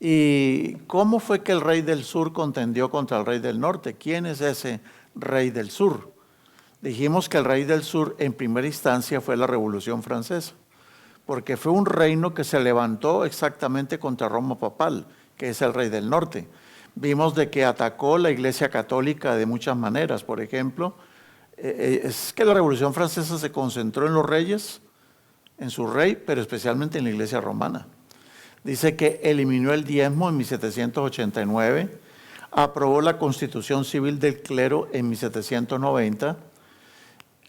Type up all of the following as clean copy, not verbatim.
¿Y cómo fue que el rey del sur contendió contra el rey del norte? ¿Quién es ese rey del sur? Dijimos que el rey del sur en primera instancia fue la Revolución Francesa, porque fue un reino que se levantó exactamente contra Roma papal, que es el rey del norte. Vimos de que atacó la Iglesia Católica de muchas maneras. Por ejemplo, es que la Revolución Francesa se concentró en los reyes, en su rey, pero especialmente en la Iglesia romana. Dice que eliminó el diezmo en 1789, aprobó la Constitución Civil del Clero en 1790,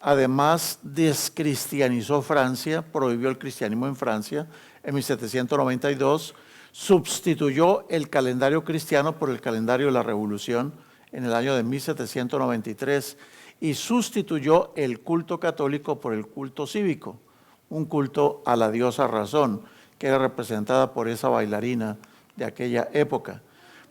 además descristianizó Francia, prohibió el cristianismo en Francia en 1792, sustituyó el calendario cristiano por el calendario de la Revolución en el año de 1793 y sustituyó el culto católico por el culto cívico, un culto a la diosa Razón, que era representada por esa bailarina de aquella época.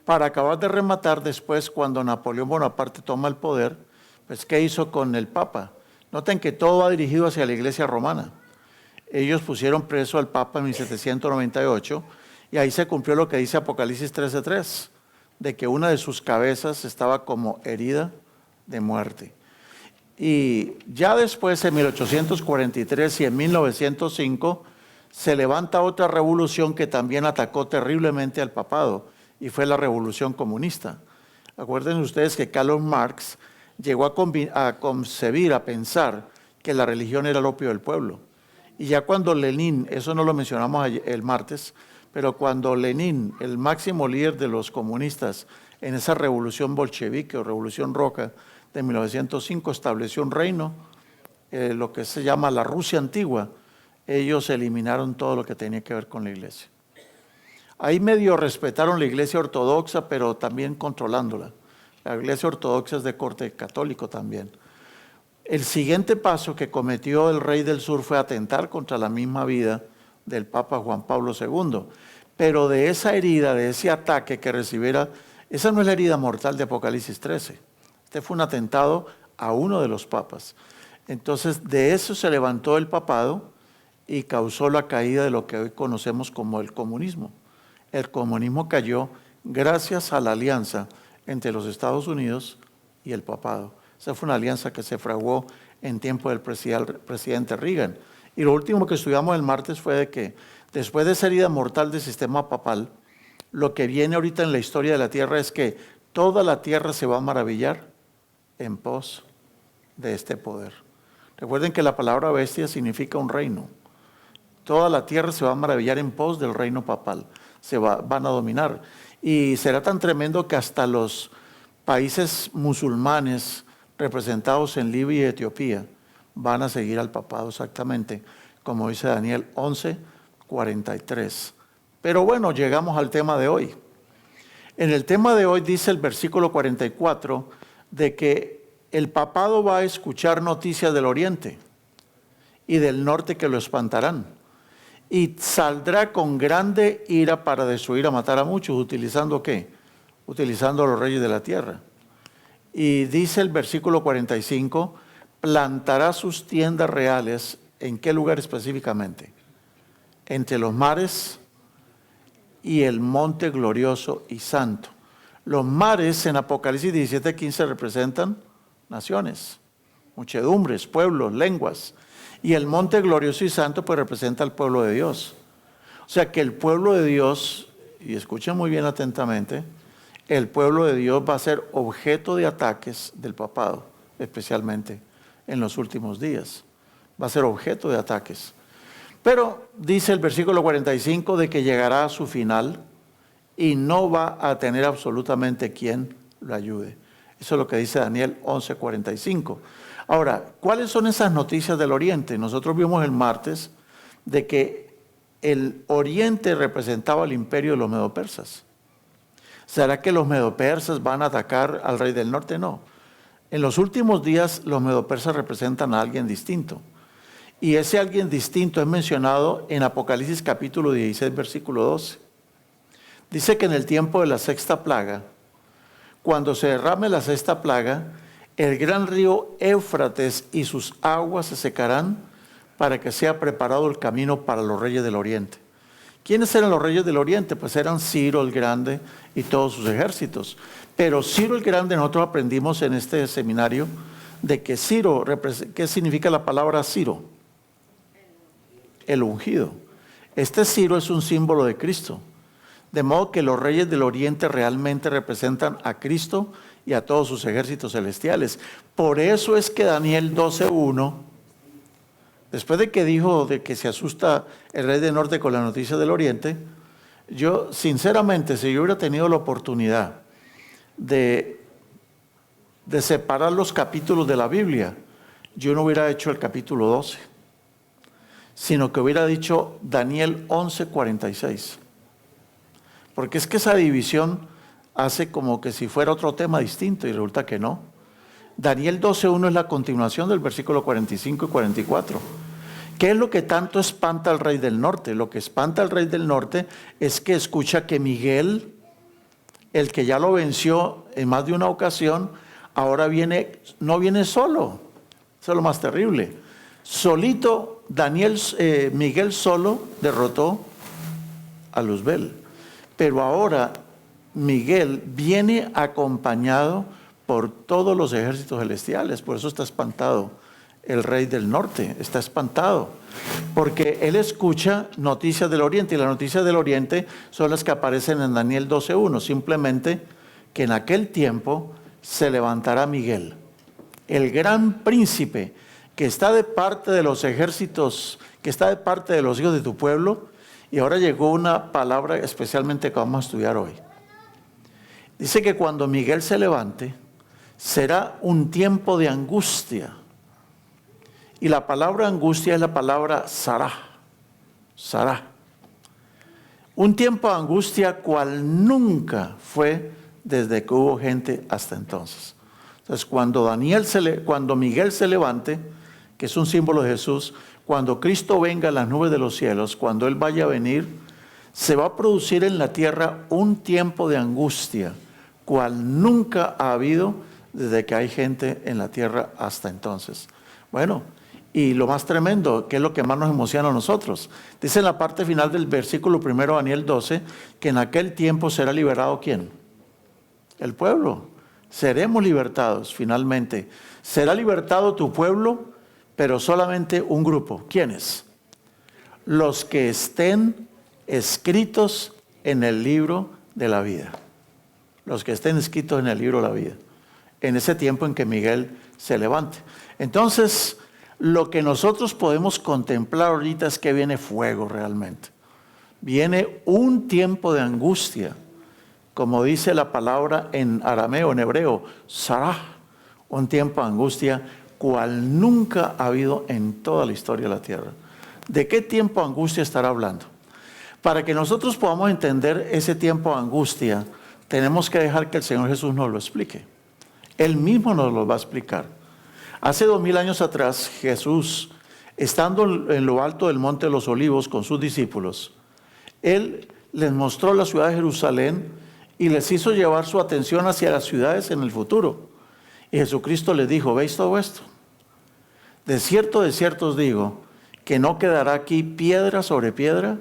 Para acabar de rematar después, cuando Napoleón Bonaparte toma el poder, pues ¿qué hizo con el Papa? Noten que todo va dirigido hacia la Iglesia romana. Ellos pusieron preso al Papa en 1798 y ahí se cumplió lo que dice Apocalipsis 13:3, de que una de sus cabezas estaba como herida de muerte. Y ya después, en 1843 y en 1905, se levanta otra revolución que también atacó terriblemente al papado, y fue la revolución comunista. Acuérdense ustedes que Karl Marx llegó a concebir, a pensar que la religión era el opio del pueblo. Y ya cuando Lenin, eso no lo mencionamos el martes, pero cuando Lenin, el máximo líder de los comunistas, en esa revolución bolchevique o revolución roja de 1905, estableció un reino, lo que se llama la Rusia antigua, ellos eliminaron todo lo que tenía que ver con la iglesia. Ahí medio respetaron la iglesia ortodoxa, pero también controlándola. La iglesia ortodoxa es de corte católico también. El siguiente paso que cometió el rey del sur fue atentar contra la misma vida del Papa Juan Pablo II. Pero de esa herida, de ese ataque que recibiera, esa no es la herida mortal de Apocalipsis 13. Este fue un atentado a uno de los papas. Entonces, de eso se levantó el papado y causó la caída de lo que hoy conocemos como el comunismo. El comunismo cayó gracias a la alianza entre los Estados Unidos y el papado. Esa fue una alianza que se fraguó en tiempo del presidente Reagan. Y lo último que estudiamos el martes fue de que después de esa herida mortal del sistema papal, lo que viene ahorita en la historia de la tierra es que toda la tierra se va a maravillar en pos de este poder. Recuerden que la palabra bestia significa un reino. Toda la tierra se va a maravillar en pos del reino papal. Van a dominar. Y será tan tremendo que hasta los países musulmanes representados en Libia y Etiopía van a seguir al papado exactamente, como dice Daniel 11:43. Pero bueno, llegamos al tema de hoy. En el tema de hoy dice el versículo 44 de que el papado va a escuchar noticias del oriente y del norte que lo espantarán. Y saldrá con grande ira para destruir, a matar a muchos. ¿Utilizando qué? Utilizando a los reyes de la tierra. Y dice el versículo 45, plantará sus tiendas reales, ¿en qué lugar específicamente? Entre los mares y el monte glorioso y santo. Los mares en Apocalipsis 17:15 representan naciones, muchedumbres, pueblos, lenguas. Y el monte glorioso y santo pues representa al pueblo de Dios. O sea que el pueblo de Dios, y escuchen muy bien atentamente, el pueblo de Dios va a ser objeto de ataques del papado, especialmente en los últimos días. Va a ser objeto de ataques. Pero dice el versículo 45 de que llegará a su final y no va a tener absolutamente quien lo ayude. Eso es lo que dice Daniel 11:45. Ahora, ¿cuáles son esas noticias del oriente? Nosotros vimos el martes de que el oriente representaba el imperio de los medopersas. ¿Será que los medopersas van a atacar al rey del norte? No. En los últimos días los medopersas representan a alguien distinto. Y ese alguien distinto es mencionado en Apocalipsis capítulo 16, versículo 12. Dice que en el tiempo de la sexta plaga, cuando se derrame la sexta plaga, el gran río Éufrates y sus aguas se secarán para que sea preparado el camino para los reyes del oriente. ¿Quiénes eran los reyes del oriente? Pues eran Ciro el Grande y todos sus ejércitos. Pero Ciro el Grande, nosotros aprendimos en este seminario de que Ciro, ¿qué significa la palabra Ciro? El ungido. Este Ciro es un símbolo de Cristo. De modo que los reyes del oriente realmente representan a Cristo y a todos sus ejércitos celestiales. Por eso es que Daniel 12:1, después de que dijo de que se asusta el rey del norte con la noticia del oriente, yo sinceramente, si yo hubiera tenido la oportunidad de separar los capítulos de la Biblia, yo no hubiera hecho el capítulo 12, sino que hubiera dicho Daniel 11:46. Porque es que esa división hace como que si fuera otro tema distinto y resulta que no. Daniel 12:1 es la continuación del versículo 45 y 44. ¿Qué es lo que tanto espanta al rey del norte? Lo que espanta al rey del norte es que escucha que Miguel, el que ya lo venció en más de una ocasión, ahora viene, no viene solo. Eso es lo más terrible. Solito, Miguel solo derrotó a Luzbel. Pero ahora Miguel viene acompañado por todos los ejércitos celestiales. Por eso está espantado el rey del norte, está espantado. Porque él escucha noticias del oriente, y las noticias del oriente son las que aparecen en Daniel 12:1. Simplemente que en aquel tiempo se levantará Miguel, el gran príncipe que está de parte de los ejércitos, que está de parte de los hijos de tu pueblo. Y ahora llegó una palabra especialmente que vamos a estudiar hoy. Dice que cuando Miguel se levante, será un tiempo de angustia. Y la palabra angustia es la palabra sará. Sará. Un tiempo de angustia cual nunca fue desde que hubo gente hasta entonces. Entonces, cuando Miguel se levante, que es un símbolo de Jesús, cuando Cristo venga a las nubes de los cielos, cuando Él vaya a venir, se va a producir en la tierra un tiempo de angustia, cual nunca ha habido desde que hay gente en la tierra hasta entonces. Bueno, y lo más tremendo, que es lo que más nos emociona a nosotros, dice en la parte final del versículo 1 Daniel 12, que en aquel tiempo será liberado ¿quién? El pueblo. Seremos libertados finalmente. Será libertado tu pueblo, pero solamente un grupo. ¿Quiénes? Los que estén escritos en el libro de la vida. Los que estén escritos en el libro de la vida. En ese tiempo en que Miguel se levante. Entonces, lo que nosotros podemos contemplar ahorita es que viene fuego realmente. Viene un tiempo de angustia. Como dice la palabra en arameo, en hebreo, sarah. Un tiempo de angustia cual nunca ha habido en toda la historia de la tierra. ¿De qué tiempo de angustia estará hablando? Para que nosotros podamos entender ese tiempo de angustia, tenemos que dejar que el Señor Jesús nos lo explique. Él mismo nos lo va a explicar. Hace 2000 años atrás, Jesús, estando en lo alto del Monte de los Olivos con sus discípulos, Él les mostró la ciudad de Jerusalén y les hizo llevar su atención hacia las ciudades en el futuro. Y Jesucristo les dijo, ¿veis todo esto? De cierto os digo, que no quedará aquí piedra sobre piedra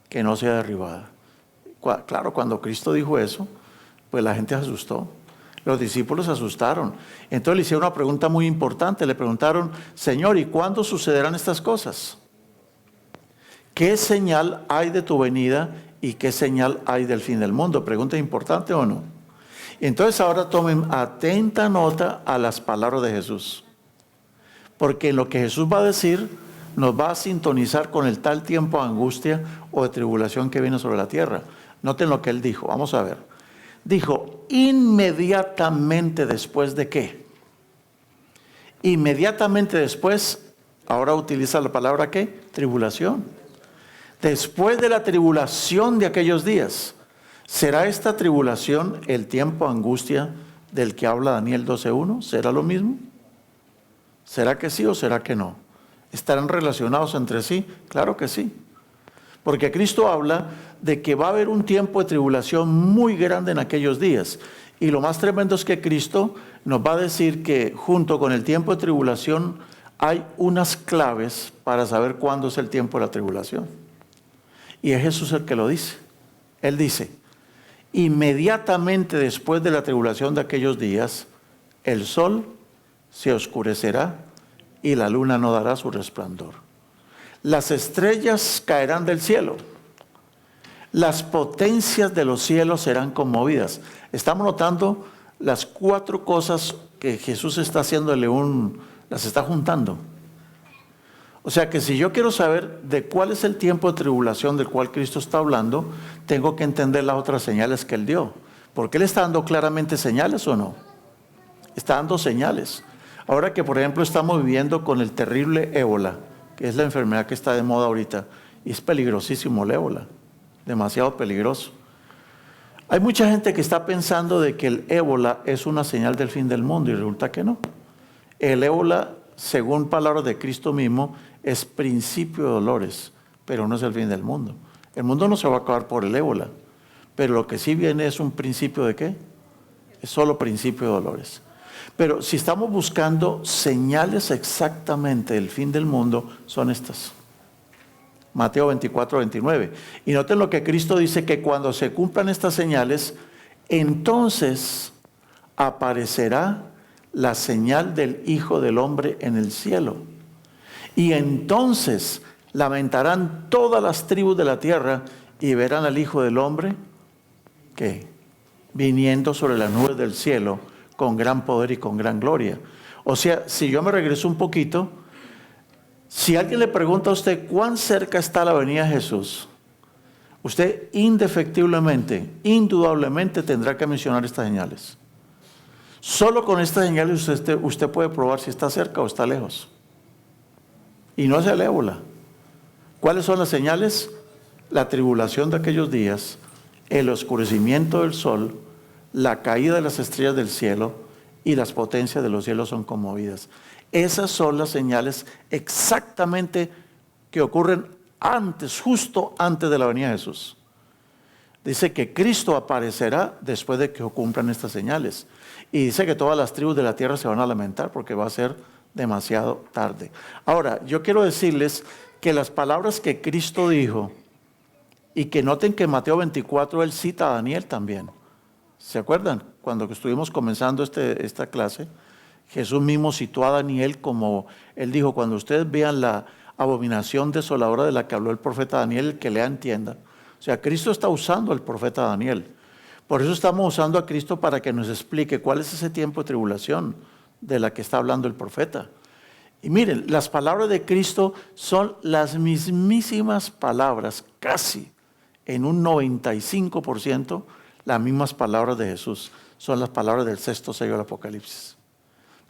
que no sea derribada. Claro, cuando Cristo dijo eso, pues la gente se asustó. Los discípulos se asustaron. Entonces le hicieron una pregunta muy importante. Le preguntaron, Señor, ¿y cuándo sucederán estas cosas? ¿Qué señal hay de tu venida y qué señal hay del fin del mundo? Pregunta importante o no. Entonces ahora tomen atenta nota a las palabras de Jesús. Porque en lo que Jesús va a decir nos va a sintonizar con el tal tiempo de angustia o de tribulación que viene sobre la tierra. Noten lo que Él dijo. Vamos a ver. Dijo, inmediatamente después de ¿qué? Inmediatamente después, ahora utiliza la palabra ¿qué? Tribulación. Después de la tribulación de aquellos días, ¿será esta tribulación el tiempo de angustia del que habla Daniel 12:1? ¿Será lo mismo? ¿Será que sí o será que no? ¿Estarán relacionados entre sí? Claro que sí. Porque Cristo habla de que va a haber un tiempo de tribulación muy grande en aquellos días. Y lo más tremendo es que Cristo nos va a decir que junto con el tiempo de tribulación hay unas claves para saber cuándo es el tiempo de la tribulación. Y es Jesús el que lo dice. Él dice, inmediatamente después de la tribulación de aquellos días, el sol se oscurecerá y la luna no dará su resplandor. Las estrellas caerán del cielo. Las potencias de los cielos serán conmovidas. Estamos notando las 4 cosas que Jesús está haciéndole las está juntando. O sea que si yo quiero saber de cuál es el tiempo de tribulación del cual Cristo está hablando, tengo que entender las otras señales que Él dio. ¿Porque Él está dando claramente señales o no? Está dando señales. Ahora que, por ejemplo, estamos viviendo con el terrible ébola, que es la enfermedad que está de moda ahorita, y es peligrosísimo el ébola, demasiado peligroso. Hay mucha gente que está pensando de que el ébola es una señal del fin del mundo y resulta que no. El ébola, según palabras de Cristo mismo, es principio de dolores, pero no es el fin del mundo. El mundo no se va a acabar por el ébola, pero lo que sí viene es un principio de ¿qué? Es solo principio de dolores. Pero si estamos buscando señales exactamente del fin del mundo, son estas. Mateo 24, 29. Y noten lo que Cristo dice, que cuando se cumplan estas señales, entonces aparecerá la señal del Hijo del Hombre en el cielo. Y entonces lamentarán todas las tribus de la tierra y verán al Hijo del Hombre, ¿qué? Viniendo sobre las nubes del cielo con gran poder y con gran gloria. O sea, si yo me regreso un poquito, si alguien le pregunta a usted cuán cerca está la venida de Jesús, usted indefectiblemente, indudablemente tendrá que mencionar estas señales. Solo con estas señales usted puede probar si está cerca o está lejos. Y no es el ébola. ¿Cuáles son las señales? La tribulación de aquellos días, el oscurecimiento del sol, la caída de las estrellas del cielo y las potencias de los cielos son conmovidas. Esas son las señales exactamente que ocurren antes, justo antes de la venida de Jesús. Dice que Cristo aparecerá después de que cumplan estas señales. Y dice que todas las tribus de la tierra se van a lamentar porque va a ser demasiado tarde. Ahora, yo quiero decirles que las palabras que Cristo dijo, y que noten que en Mateo 24 Él cita a Daniel también. ¿Se acuerdan? Cuando estuvimos comenzando esta clase, Jesús mismo citó a Daniel como, Él dijo, cuando ustedes vean la abominación desoladora de la que habló el profeta Daniel, el que lea entienda. O sea, Cristo está usando al profeta Daniel. Por eso estamos usando a Cristo para que nos explique cuál es ese tiempo de tribulación de la que está hablando el profeta. Y miren, las palabras de Cristo son las mismísimas palabras, casi en un 95%, las mismas palabras de Jesús. Son las palabras del 6º sello del Apocalipsis.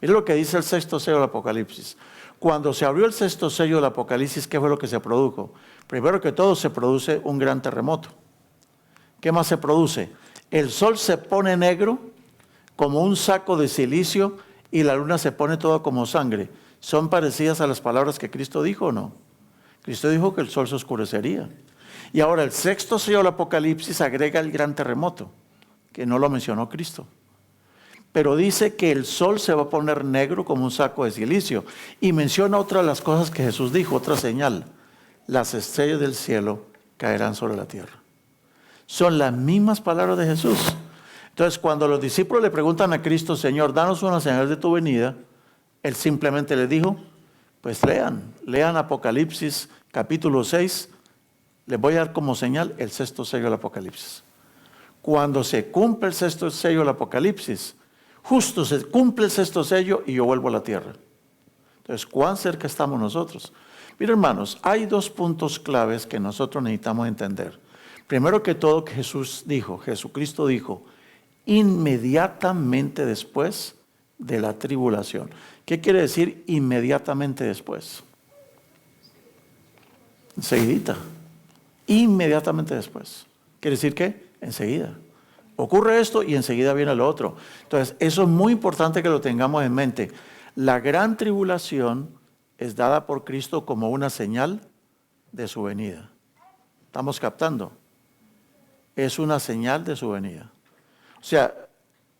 Miren lo que dice el 6º sello del Apocalipsis. Cuando se abrió el 6º sello del Apocalipsis, ¿qué fue lo que se produjo? Primero que todo se produce un gran terremoto. ¿Qué más se produce? El sol se pone negro como un saco de silicio y la luna se pone toda como sangre. ¿Son parecidas a las palabras que Cristo dijo o no? Cristo dijo que el sol se oscurecería. Y ahora el 6º sello del Apocalipsis agrega el gran terremoto, que no lo mencionó Cristo. Pero dice que el sol se va a poner negro como un saco de silicio. Y menciona otra de las cosas que Jesús dijo, otra señal. Las estrellas del cielo caerán sobre la tierra. Son las mismas palabras de Jesús. Entonces, cuando los discípulos le preguntan a Cristo, Señor, danos una señal de tu venida, Él simplemente les dijo, pues lean Apocalipsis capítulo 6, les voy a dar como señal el 6º sello del Apocalipsis. Cuando se cumple el 6º sello del Apocalipsis, justo se cumple el 6º sello y yo vuelvo a la tierra. Entonces, ¿cuán cerca estamos nosotros? Miren, hermanos, hay 2 puntos claves que nosotros necesitamos entender. Primero que todo, que Jesucristo dijo, inmediatamente después de la tribulación. ¿Qué quiere decir inmediatamente después? Enseguidita. Inmediatamente después. ¿Quiere decir qué? Enseguida. Ocurre esto y enseguida viene lo otro. Entonces, eso es muy importante que lo tengamos en mente. La gran tribulación es dada por Cristo como una señal de su venida. ¿Estamos captando? Es una señal de su venida. O sea,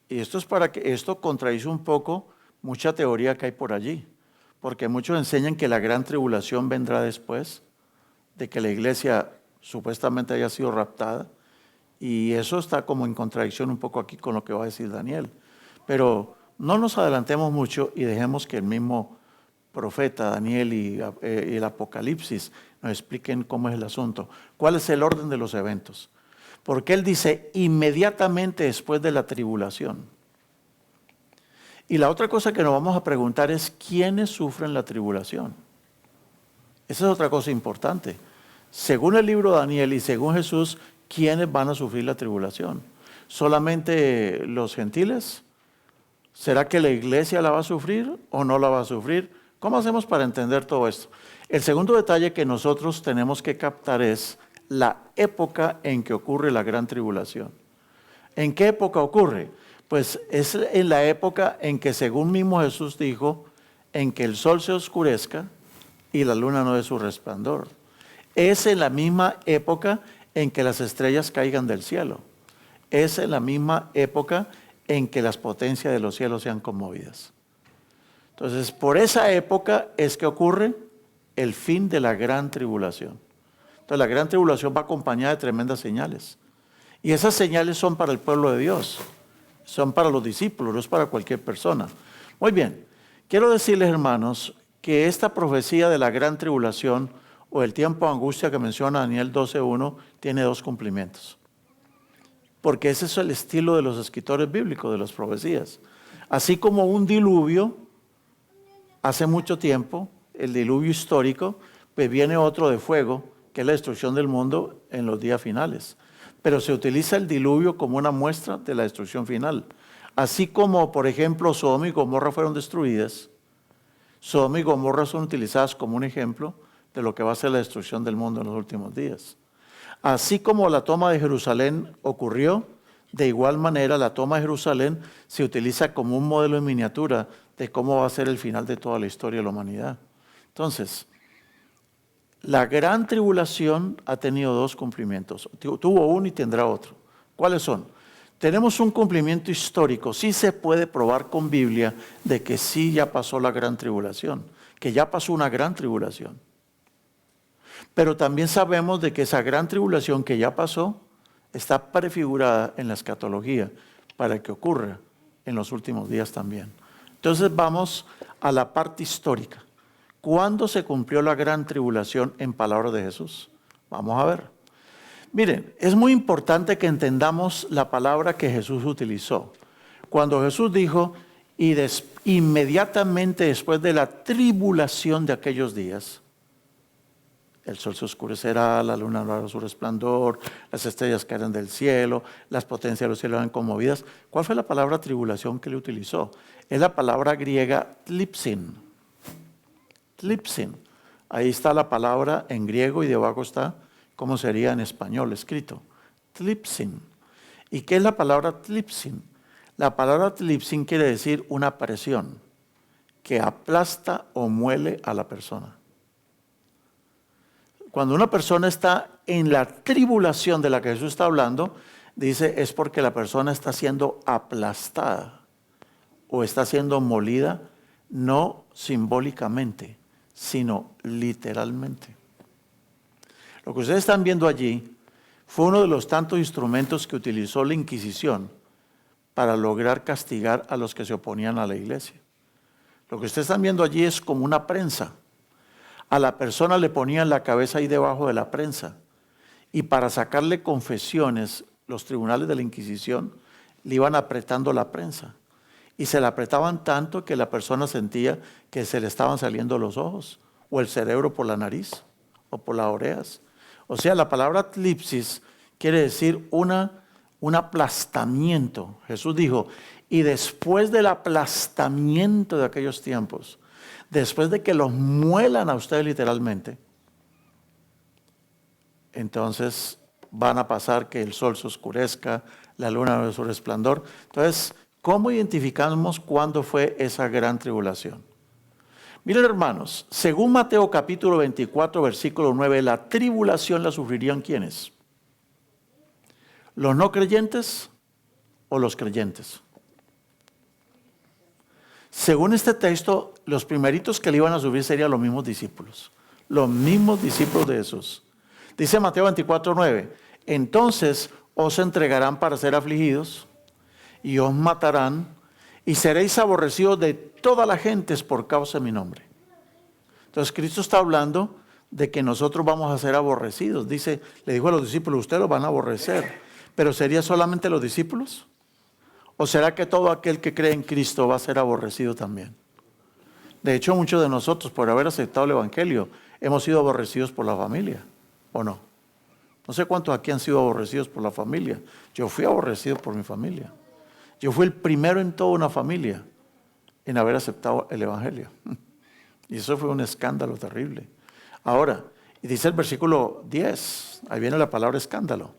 y esto es para que esto contradice un poco mucha teoría que hay por allí, porque muchos enseñan que la gran tribulación vendrá después de que la iglesia supuestamente haya sido raptada. Y eso está como en contradicción un poco aquí con lo que va a decir Daniel. Pero no nos adelantemos mucho y dejemos que el mismo profeta Daniel y el Apocalipsis nos expliquen cómo es el asunto. ¿Cuál es el orden de los eventos? Porque él dice inmediatamente después de la tribulación. Y la otra cosa que nos vamos a preguntar es ¿quiénes sufren la tribulación? Esa es otra cosa importante. Según el libro de Daniel y según Jesús, ¿quiénes van a sufrir la tribulación? ¿Solamente los gentiles? ¿Será que la iglesia la va a sufrir o no la va a sufrir? ¿Cómo hacemos para entender todo esto? El segundo detalle que nosotros tenemos que captar es la época en que ocurre la gran tribulación. ¿En qué época ocurre? Pues es en la época en que, según mismo Jesús dijo, en que el sol se oscurezca y la luna no dé su resplandor. Es en la misma época en que las estrellas caigan del cielo. Es en la misma época en que las potencias de los cielos sean conmovidas. Entonces, por esa época es que ocurre el fin de la gran tribulación. Entonces, la gran tribulación va acompañada de tremendas señales. Y esas señales son para el pueblo de Dios. Son para los discípulos, no es para cualquier persona. Muy bien, quiero decirles, hermanos, que esta profecía de la gran tribulación o el tiempo de angustia que menciona Daniel 12:1 tiene dos cumplimientos. Porque ese es el estilo de los escritores bíblicos, de las profecías. Así como un diluvio, hace mucho tiempo, el diluvio histórico, pues viene otro de fuego, que es la destrucción del mundo en los días finales. Pero se utiliza el diluvio como una muestra de la destrucción final. Así como, por ejemplo, Sodoma y Gomorra fueron destruidas, Sodoma y Gomorra son utilizadas como un ejemplo de lo que va a ser la destrucción del mundo en los últimos días. Así como la toma de Jerusalén ocurrió, de igual manera la toma de Jerusalén se utiliza como un modelo en miniatura de cómo va a ser el final de toda la historia de la humanidad. Entonces, la gran tribulación ha tenido dos cumplimientos. Tuvo uno y tendrá otro. ¿Cuáles son? Tenemos un cumplimiento histórico. Sí se puede probar con Biblia de que sí ya pasó la gran tribulación, que ya pasó una gran tribulación. Pero también sabemos de que esa gran tribulación que ya pasó está prefigurada en la escatología para que ocurra en los últimos días también. Entonces vamos a la parte histórica. ¿Cuándo se cumplió la gran tribulación en palabras de Jesús? Vamos a ver. Miren, es muy importante que entendamos la palabra que Jesús utilizó. Cuando Jesús dijo, inmediatamente después de la tribulación de aquellos días, el sol se oscurecerá, la luna no hará su resplandor, las estrellas caerán del cielo, las potencias de los cielos serán conmovidas. ¿Cuál fue la palabra tribulación que le utilizó? Es la palabra griega tlipsin. Tlipsin. Ahí está la palabra en griego y debajo está cómo sería en español escrito. Tlipsin. ¿Y qué es la palabra tlipsin? La palabra tlipsin quiere decir una presión que aplasta o muele a la persona. Cuando una persona está en la tribulación de la que Jesús está hablando, dice es porque la persona está siendo aplastada o está siendo molida, no simbólicamente, sino literalmente. Lo que ustedes están viendo allí fue uno de los tantos instrumentos que utilizó la Inquisición para lograr castigar a los que se oponían a la iglesia. Lo que ustedes están viendo allí es como una prensa. A la persona le ponían la cabeza ahí debajo de la prensa y para sacarle confesiones, los tribunales de la Inquisición le iban apretando la prensa y se la apretaban tanto que la persona sentía que se le estaban saliendo los ojos o el cerebro por la nariz o por las orejas. O sea, la palabra tlipsis quiere decir un aplastamiento. Jesús dijo, y después del aplastamiento de aquellos tiempos, después de que los muelan a ustedes literalmente, entonces van a pasar que el sol se oscurezca, la luna no dé su resplandor. Entonces, ¿cómo identificamos cuándo fue esa gran tribulación? Miren, hermanos, según Mateo capítulo 24, versículo 9, la tribulación la sufrirían ¿quiénes? ¿Los no creyentes o los creyentes? Según este texto, los primeritos que le iban a sufrir serían los mismos discípulos de Jesús. Dice Mateo 24:9, entonces os entregarán para ser afligidos y os matarán y seréis aborrecidos de todas las gentes por causa de mi nombre. Entonces Cristo está hablando de que nosotros vamos a ser aborrecidos. Dice, le dijo a los discípulos, ustedes los van a aborrecer. ¿Pero sería solamente los discípulos? ¿O será que todo aquel que cree en Cristo va a ser aborrecido también? De hecho, muchos de nosotros, por haber aceptado el Evangelio, hemos sido aborrecidos por la familia, ¿o no? No sé cuántos aquí han sido aborrecidos por la familia. Yo fui aborrecido por mi familia. Yo fui el primero en toda una familia en haber aceptado el Evangelio. Y eso fue un escándalo terrible. Ahora, y dice el versículo 10, ahí viene la palabra escándalo.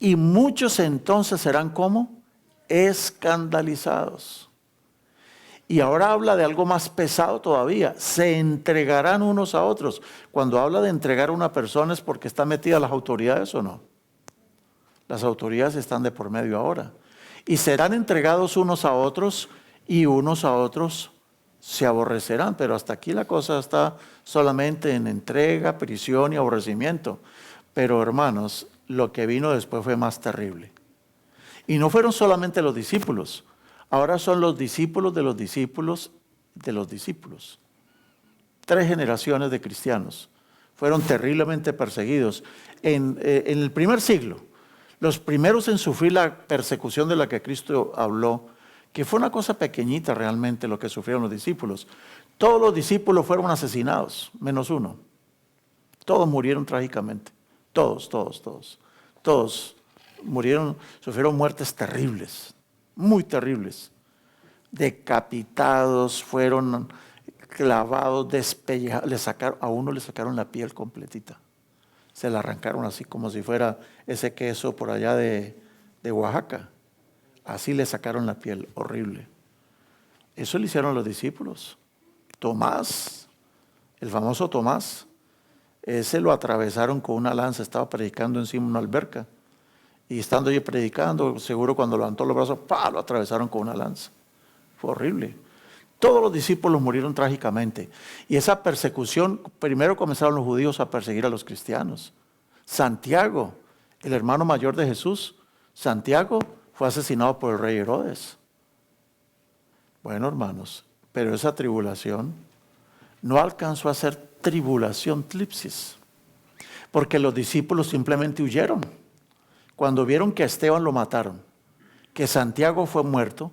Y muchos entonces serán como escandalizados. Y ahora habla de algo más pesado todavía. Se entregarán unos a otros. Cuando habla de entregar a una persona es porque está metida las autoridades o no. Las autoridades están de por medio ahora. Y serán entregados unos a otros y unos a otros se aborrecerán. Pero hasta aquí la cosa está solamente en entrega, prisión y aborrecimiento. Pero hermanos, lo que vino después fue más terrible. Y no fueron solamente los discípulos. Ahora son los discípulos de los discípulos de los discípulos. 3 generaciones de cristianos fueron terriblemente perseguidos. En el primer siglo, los primeros en sufrir la persecución de la que Cristo habló, que fue una cosa pequeñita realmente lo que sufrieron los discípulos. Todos los discípulos fueron asesinados, menos uno. Todos murieron trágicamente. Todos murieron, sufrieron muertes terribles. Muy terribles, decapitados, fueron clavados, despellejados, a uno le sacaron la piel completita, se la arrancaron así como si fuera ese queso por allá de Oaxaca, así le sacaron la piel, horrible. Eso le hicieron los discípulos. Tomás, el famoso Tomás, ese lo atravesaron con una lanza, estaba predicando encima de una alberca. Y estando allí predicando, seguro cuando levantó los brazos, ¡pah!, lo atravesaron con una lanza. Fue horrible. Todos los discípulos murieron trágicamente. Y esa persecución, primero comenzaron los judíos a perseguir a los cristianos. Santiago, el hermano mayor de Jesús, Santiago fue asesinado por el rey Herodes. Bueno, hermanos, pero esa tribulación no alcanzó a ser tribulación tlipsis, porque los discípulos simplemente huyeron. Cuando vieron que a Esteban lo mataron, que Santiago fue muerto,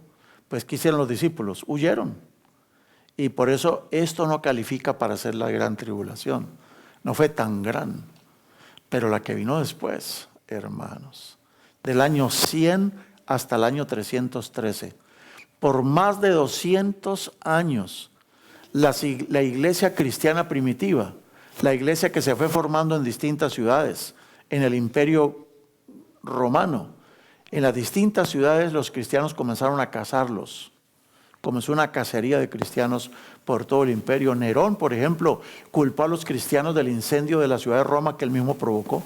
pues ¿qué hicieron los discípulos? Huyeron. Y por eso esto no califica para ser la gran tribulación. No fue tan gran. Pero la que vino después, hermanos, del año 100 hasta el año 313, por más de 200 años, la iglesia cristiana primitiva, la iglesia que se fue formando en distintas ciudades, en el imperio romano, en las distintas ciudades los cristianos comenzaron a cazarlos. Comenzó una cacería de cristianos por todo el imperio. Nerón, por ejemplo, culpó a los cristianos del incendio de la ciudad de Roma que él mismo provocó.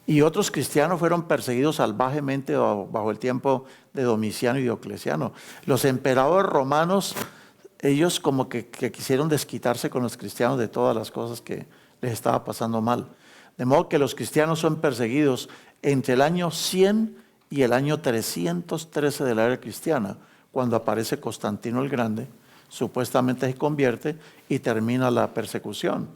Y otros cristianos fueron perseguidos salvajemente bajo el tiempo de Domiciano y Diocleciano. Los emperadores romanos, ellos como que quisieron desquitarse con los cristianos de todas las cosas que les estaba pasando mal. De modo que los cristianos son perseguidos entre el año 100 y el año 313 de la era cristiana, cuando aparece Constantino el Grande, supuestamente se convierte y termina la persecución.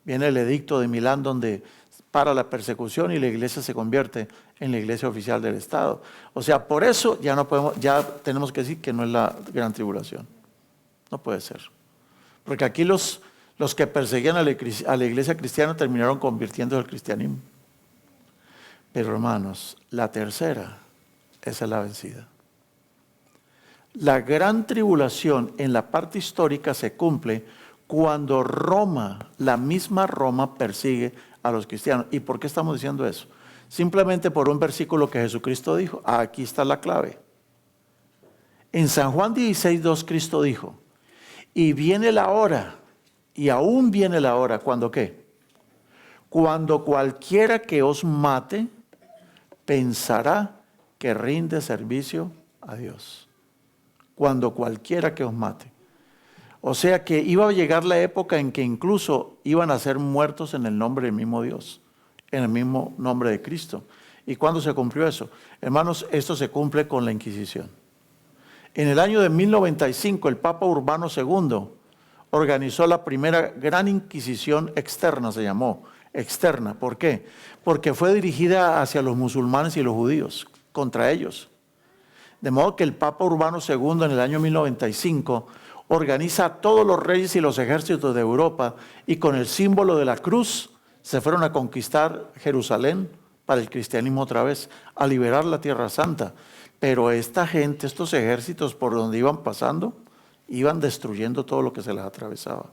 Viene el edicto de Milán donde para la persecución y la iglesia se convierte en la iglesia oficial del Estado. O sea, por eso ya tenemos que decir que no es la gran tribulación. No puede ser. Porque aquí los que perseguían a la iglesia cristiana terminaron convirtiéndose al cristianismo. Pero hermanos, la tercera, esa es la vencida. La gran tribulación en la parte histórica se cumple cuando Roma, la misma Roma, persigue a los cristianos. ¿Y por qué estamos diciendo eso? Simplemente por un versículo que Jesucristo dijo. Aquí está la clave. En San Juan 16:2 Cristo dijo, y viene la hora, y aún viene la hora, ¿cuándo qué? Cuando cualquiera que os mate pensará que rinde servicio a Dios. Cuando cualquiera que os mate. O sea que iba a llegar la época en que incluso iban a ser muertos en el nombre del mismo Dios, en el mismo nombre de Cristo. ¿Y cuándo se cumplió eso? Hermanos, esto se cumple con la Inquisición. En el año de 1095, el Papa Urbano II organizó la primera gran Inquisición externa, se llamó externa. ¿Por qué? Porque fue dirigida hacia los musulmanes y los judíos, contra ellos. De modo que el Papa Urbano II en el año 1095 organiza a todos los reyes y los ejércitos de Europa y con el símbolo de la cruz se fueron a conquistar Jerusalén para el cristianismo otra vez, a liberar la Tierra Santa. Pero esta gente, estos ejércitos por donde iban pasando, iban destruyendo todo lo que se les atravesaba.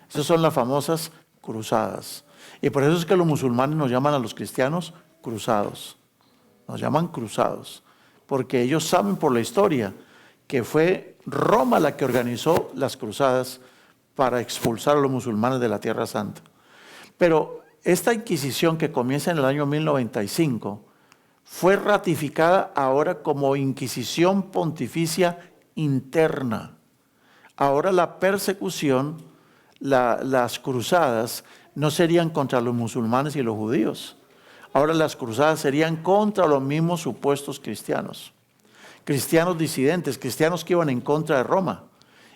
Esas son las famosas cruzadas. Y por eso es que los musulmanes nos llaman a los cristianos cruzados. Nos llaman cruzados. Porque ellos saben por la historia que fue Roma la que organizó las cruzadas para expulsar a los musulmanes de la Tierra Santa. Pero esta Inquisición que comienza en el año 1095 fue ratificada ahora como Inquisición Pontificia Interna. Ahora la persecución, las cruzadas, no serían contra los musulmanes y los judíos. Ahora las cruzadas serían contra los mismos supuestos cristianos. Cristianos disidentes, cristianos que iban en contra de Roma.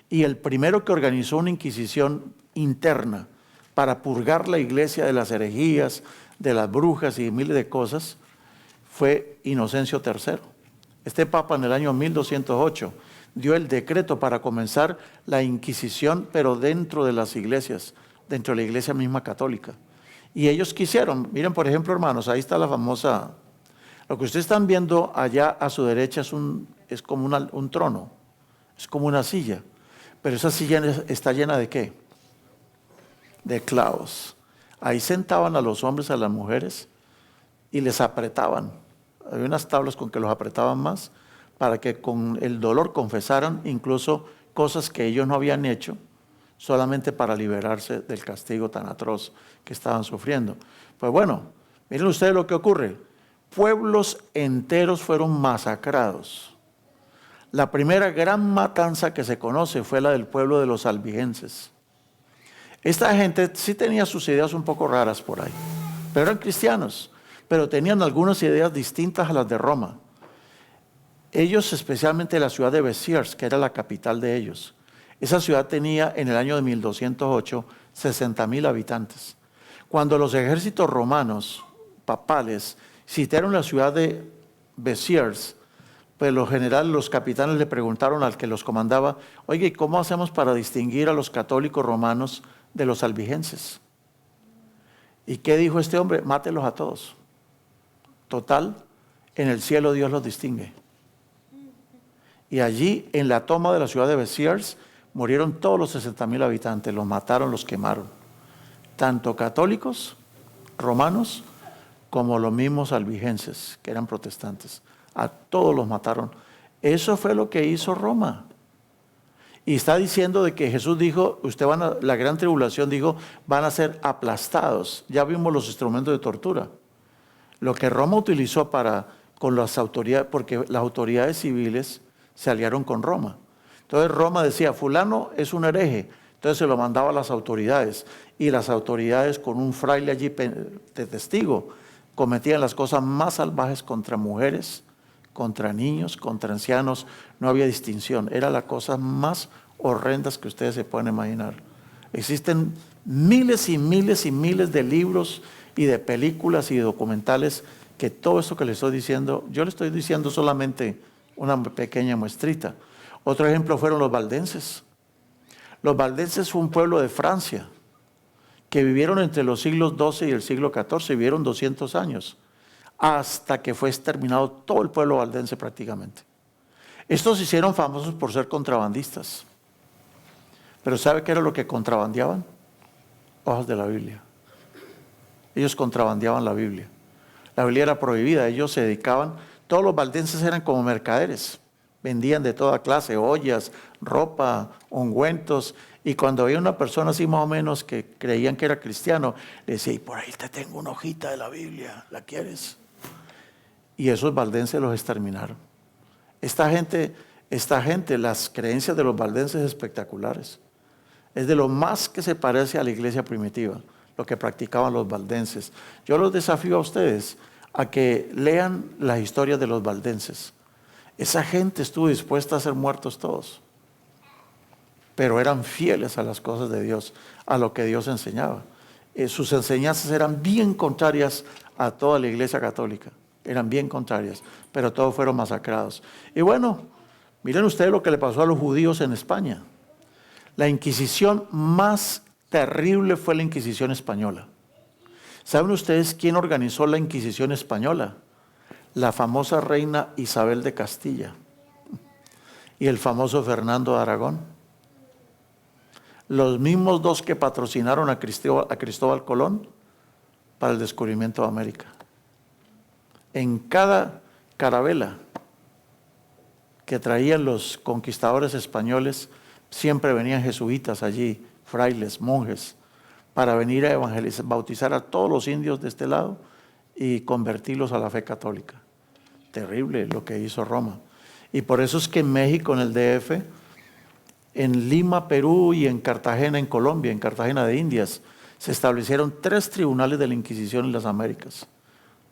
Y el primero que organizó una inquisición interna para purgar la iglesia de las herejías, de las brujas y de miles de cosas, fue Inocencio III. Este papa en el año 1208 dio el decreto para comenzar la Inquisición, pero dentro de las iglesias, dentro de la iglesia misma católica. Y ellos quisieron, miren por ejemplo hermanos, ahí está la famosa, lo que ustedes están viendo allá a su derecha es como un trono, es como una silla, pero esa silla está llena ¿de qué? De clavos. Ahí sentaban a los hombres, a las mujeres y les apretaban. Había unas tablas con que los apretaban más para que con el dolor confesaran incluso cosas que ellos no habían hecho, solamente para liberarse del castigo tan atroz que estaban sufriendo. Pues bueno, miren ustedes lo que ocurre. Pueblos enteros fueron masacrados. La primera gran matanza que se conoce fue la del pueblo de los albigenses. Esta gente sí tenía sus ideas un poco raras por ahí, pero eran cristianos, pero tenían algunas ideas distintas a las de Roma. Ellos, especialmente la ciudad de Béziers, que era la capital de ellos, esa ciudad tenía en el año de 1208 60,000 habitantes. Cuando los ejércitos romanos, papales, sitiaron la ciudad de Béziers, pues los generales, los capitanes le preguntaron al que los comandaba, oye, ¿y cómo hacemos para distinguir a los católicos romanos de los albigenses? ¿Y qué dijo este hombre? Mátelos a todos. Total, en el cielo Dios los distingue. Y allí, en la toma de la ciudad de Béziers, murieron todos los 60,000 habitantes, los mataron, los quemaron. Tanto católicos, romanos, como los mismos albigenses, que eran protestantes. A todos los mataron. Eso fue lo que hizo Roma. Y está diciendo de que Jesús dijo, la gran tribulación dijo, van a ser aplastados. Ya vimos los instrumentos de tortura. Lo que Roma utilizó con las autoridades, porque las autoridades civiles se aliaron con Roma. Entonces Roma decía, fulano es un hereje. Entonces se lo mandaba a las autoridades. Y las autoridades con un fraile allí de testigo cometían las cosas más salvajes contra mujeres, contra niños, contra ancianos. No había distinción. Era las cosas más horrendas que ustedes se pueden imaginar. Existen miles y miles y miles de libros y de películas y de documentales que todo esto que les estoy diciendo, yo le estoy diciendo solamente una pequeña muestrita. Otro ejemplo fueron los valdenses. Los valdenses fue un pueblo de Francia que vivieron entre los siglos XII y el siglo XIV, vivieron 200 años, hasta que fue exterminado todo el pueblo valdense prácticamente. Estos se hicieron famosos por ser contrabandistas. Pero ¿sabe qué era lo que contrabandeaban? Hojas de la Biblia. Ellos contrabandeaban la Biblia. La Biblia era prohibida, ellos se dedicaban, todos los valdenses eran como mercaderes, vendían de toda clase, ollas, ropa, ungüentos, y cuando había una persona así más o menos que creían que era cristiano, le decía, y por ahí te tengo una hojita de la Biblia, ¿la quieres? Y esos valdenses los exterminaron. Esta gente, las creencias de los valdenses espectaculares. Es de lo más que se parece a la iglesia primitiva, lo que practicaban los valdenses. Yo los desafío a ustedes a que lean las historias de los valdenses. Esa gente estuvo dispuesta a ser muertos todos, pero eran fieles a las cosas de Dios, a lo que Dios enseñaba. Sus enseñanzas eran bien contrarias a toda la iglesia católica, eran bien contrarias, pero todos fueron masacrados. Y bueno, miren ustedes lo que le pasó a los judíos en España. La Inquisición más terrible fue la Inquisición española. ¿Saben ustedes quién organizó la Inquisición española? La famosa reina Isabel de Castilla y el famoso Fernando de Aragón. Los mismos dos que patrocinaron a Cristóbal Colón para el descubrimiento de América. En cada carabela que traían los conquistadores españoles, siempre venían jesuitas allí, frailes, monjes, para venir a evangelizar, bautizar a todos los indios de este lado y convertirlos a la fe católica. Terrible lo que hizo Roma. Y por eso es que en México, en el DF, en Lima, Perú y en Cartagena, en Colombia, en Cartagena de Indias, se establecieron 3 tribunales de la Inquisición en las Américas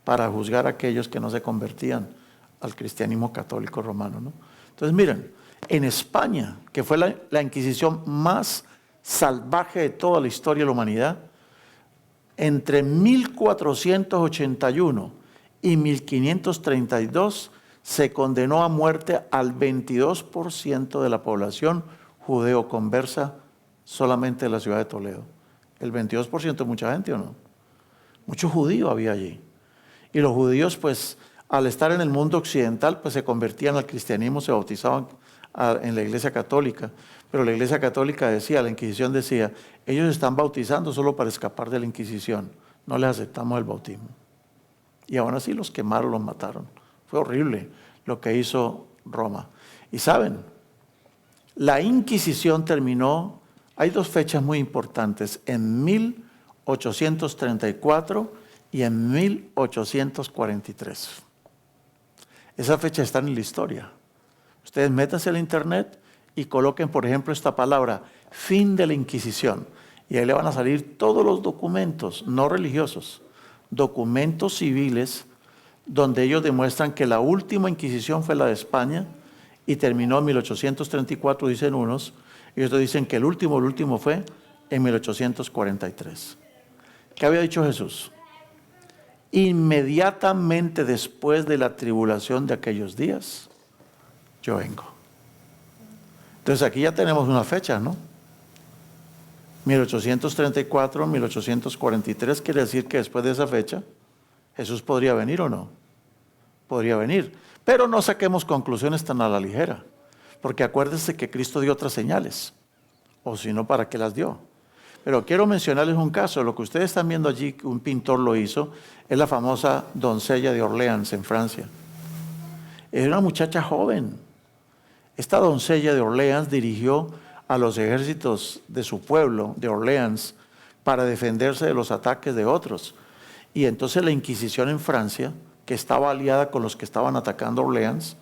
para juzgar a aquellos que no se convertían al cristianismo católico romano, ¿no? Entonces miren, en España, que fue la Inquisición más salvaje de toda la historia de la humanidad, entre 1481 y 1532 se condenó a muerte al 22% de la población judeo-conversa solamente de la ciudad de Toledo. El 22% es mucha gente, ¿o no? Mucho judío había allí. Y los judíos, pues, al estar en el mundo occidental, pues se convertían al cristianismo, se bautizaban en la iglesia católica. Pero la iglesia católica decía, la Inquisición decía, ellos están bautizando solo para escapar de la Inquisición. No les aceptamos el bautismo. Y aún así los quemaron, los mataron. Fue horrible lo que hizo Roma. Y saben, la Inquisición terminó, hay 2 fechas muy importantes, en 1834 y en 1843. Esas fechas están en la historia. Ustedes métanse al internet y coloquen, por ejemplo, esta palabra, fin de la Inquisición. Y ahí le van a salir todos los documentos, no religiosos, documentos civiles, donde ellos demuestran que la última Inquisición fue la de España y terminó en 1834, dicen unos, y otros dicen que el último fue en 1843. ¿Qué había dicho Jesús? Inmediatamente después de la tribulación de aquellos días, yo vengo. Entonces aquí ya tenemos una fecha, ¿no? 1834, 1843, quiere decir que después de esa fecha, Jesús podría venir o no. Podría venir. Pero no saquemos conclusiones tan a la ligera, porque acuérdense que Cristo dio otras señales, o si no, ¿para qué las dio? Pero quiero mencionarles un caso. Lo que ustedes están viendo allí, que un pintor lo hizo, es la famosa doncella de Orleans en Francia. Es una muchacha joven. Esta doncella de Orleans dirigió a los ejércitos de su pueblo, de Orleans, para defenderse de los ataques de otros. Y entonces la Inquisición en Francia, que estaba aliada con los que estaban atacando Orleans,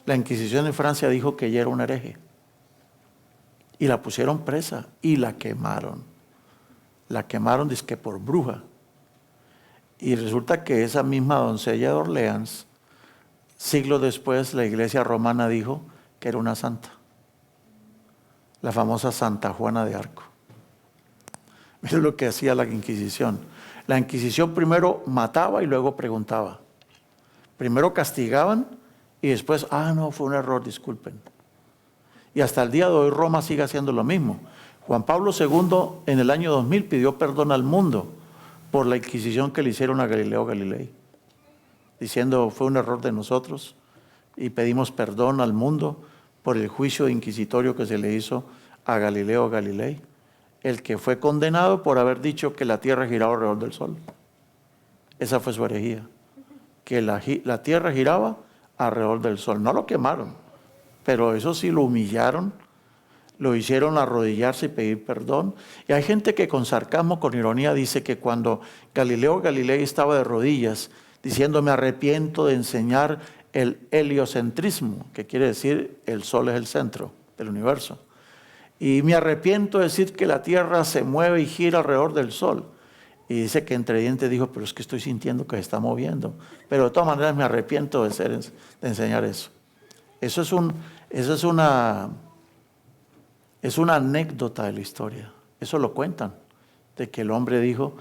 la Inquisición en Francia dijo que ella era un hereje. Y la pusieron presa y la quemaron. La quemaron dizque por bruja. Y resulta que esa misma doncella de Orleans, siglos después, la iglesia romana dijo que era una santa. La famosa Santa Juana de Arco. Miren lo que hacía la Inquisición. La Inquisición primero mataba y luego preguntaba. Primero castigaban y después, no, fue un error, disculpen. Y hasta el día de hoy Roma sigue haciendo lo mismo. Juan Pablo II en el año 2000 pidió perdón al mundo por la Inquisición que le hicieron a Galileo Galilei, diciendo fue un error de nosotros y pedimos perdón al mundo por el juicio inquisitorio que se le hizo a Galileo Galilei, el que fue condenado por haber dicho que la tierra giraba alrededor del sol. Esa fue su herejía, que la tierra giraba alrededor del sol. No lo quemaron, pero eso sí lo humillaron, lo hicieron arrodillarse y pedir perdón. Y hay gente que con sarcasmo, con ironía, dice que cuando Galileo Galilei estaba de rodillas, diciendo me arrepiento de enseñar el heliocentrismo, que quiere decir el sol es el centro del universo. Y me arrepiento de decir que la tierra se mueve y gira alrededor del sol. Y dice que entre dientes dijo, pero es que estoy sintiendo que se está moviendo. Pero de todas maneras me arrepiento de enseñar eso. Eso es una anécdota de la historia. Eso lo cuentan. De que el hombre dijo,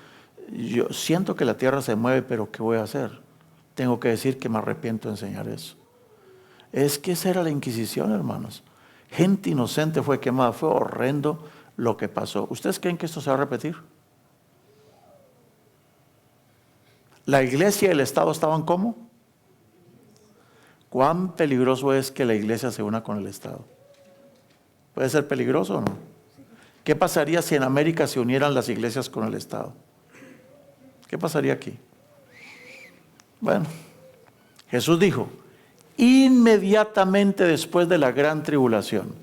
yo siento que la tierra se mueve, pero ¿qué voy a hacer? Tengo que decir que me arrepiento de enseñar eso. Es que esa era la Inquisición, hermanos. Gente inocente fue quemada. Fue horrendo lo que pasó. ¿Ustedes creen que esto se va a repetir? La iglesia y el Estado estaban ¿cómo? ¿Cuán peligroso es que la iglesia se una con el Estado? ¿Puede ser peligroso o no? ¿Qué pasaría si en América se unieran las iglesias con el Estado? ¿Qué pasaría aquí? Bueno, Jesús dijo, inmediatamente después de la gran tribulación.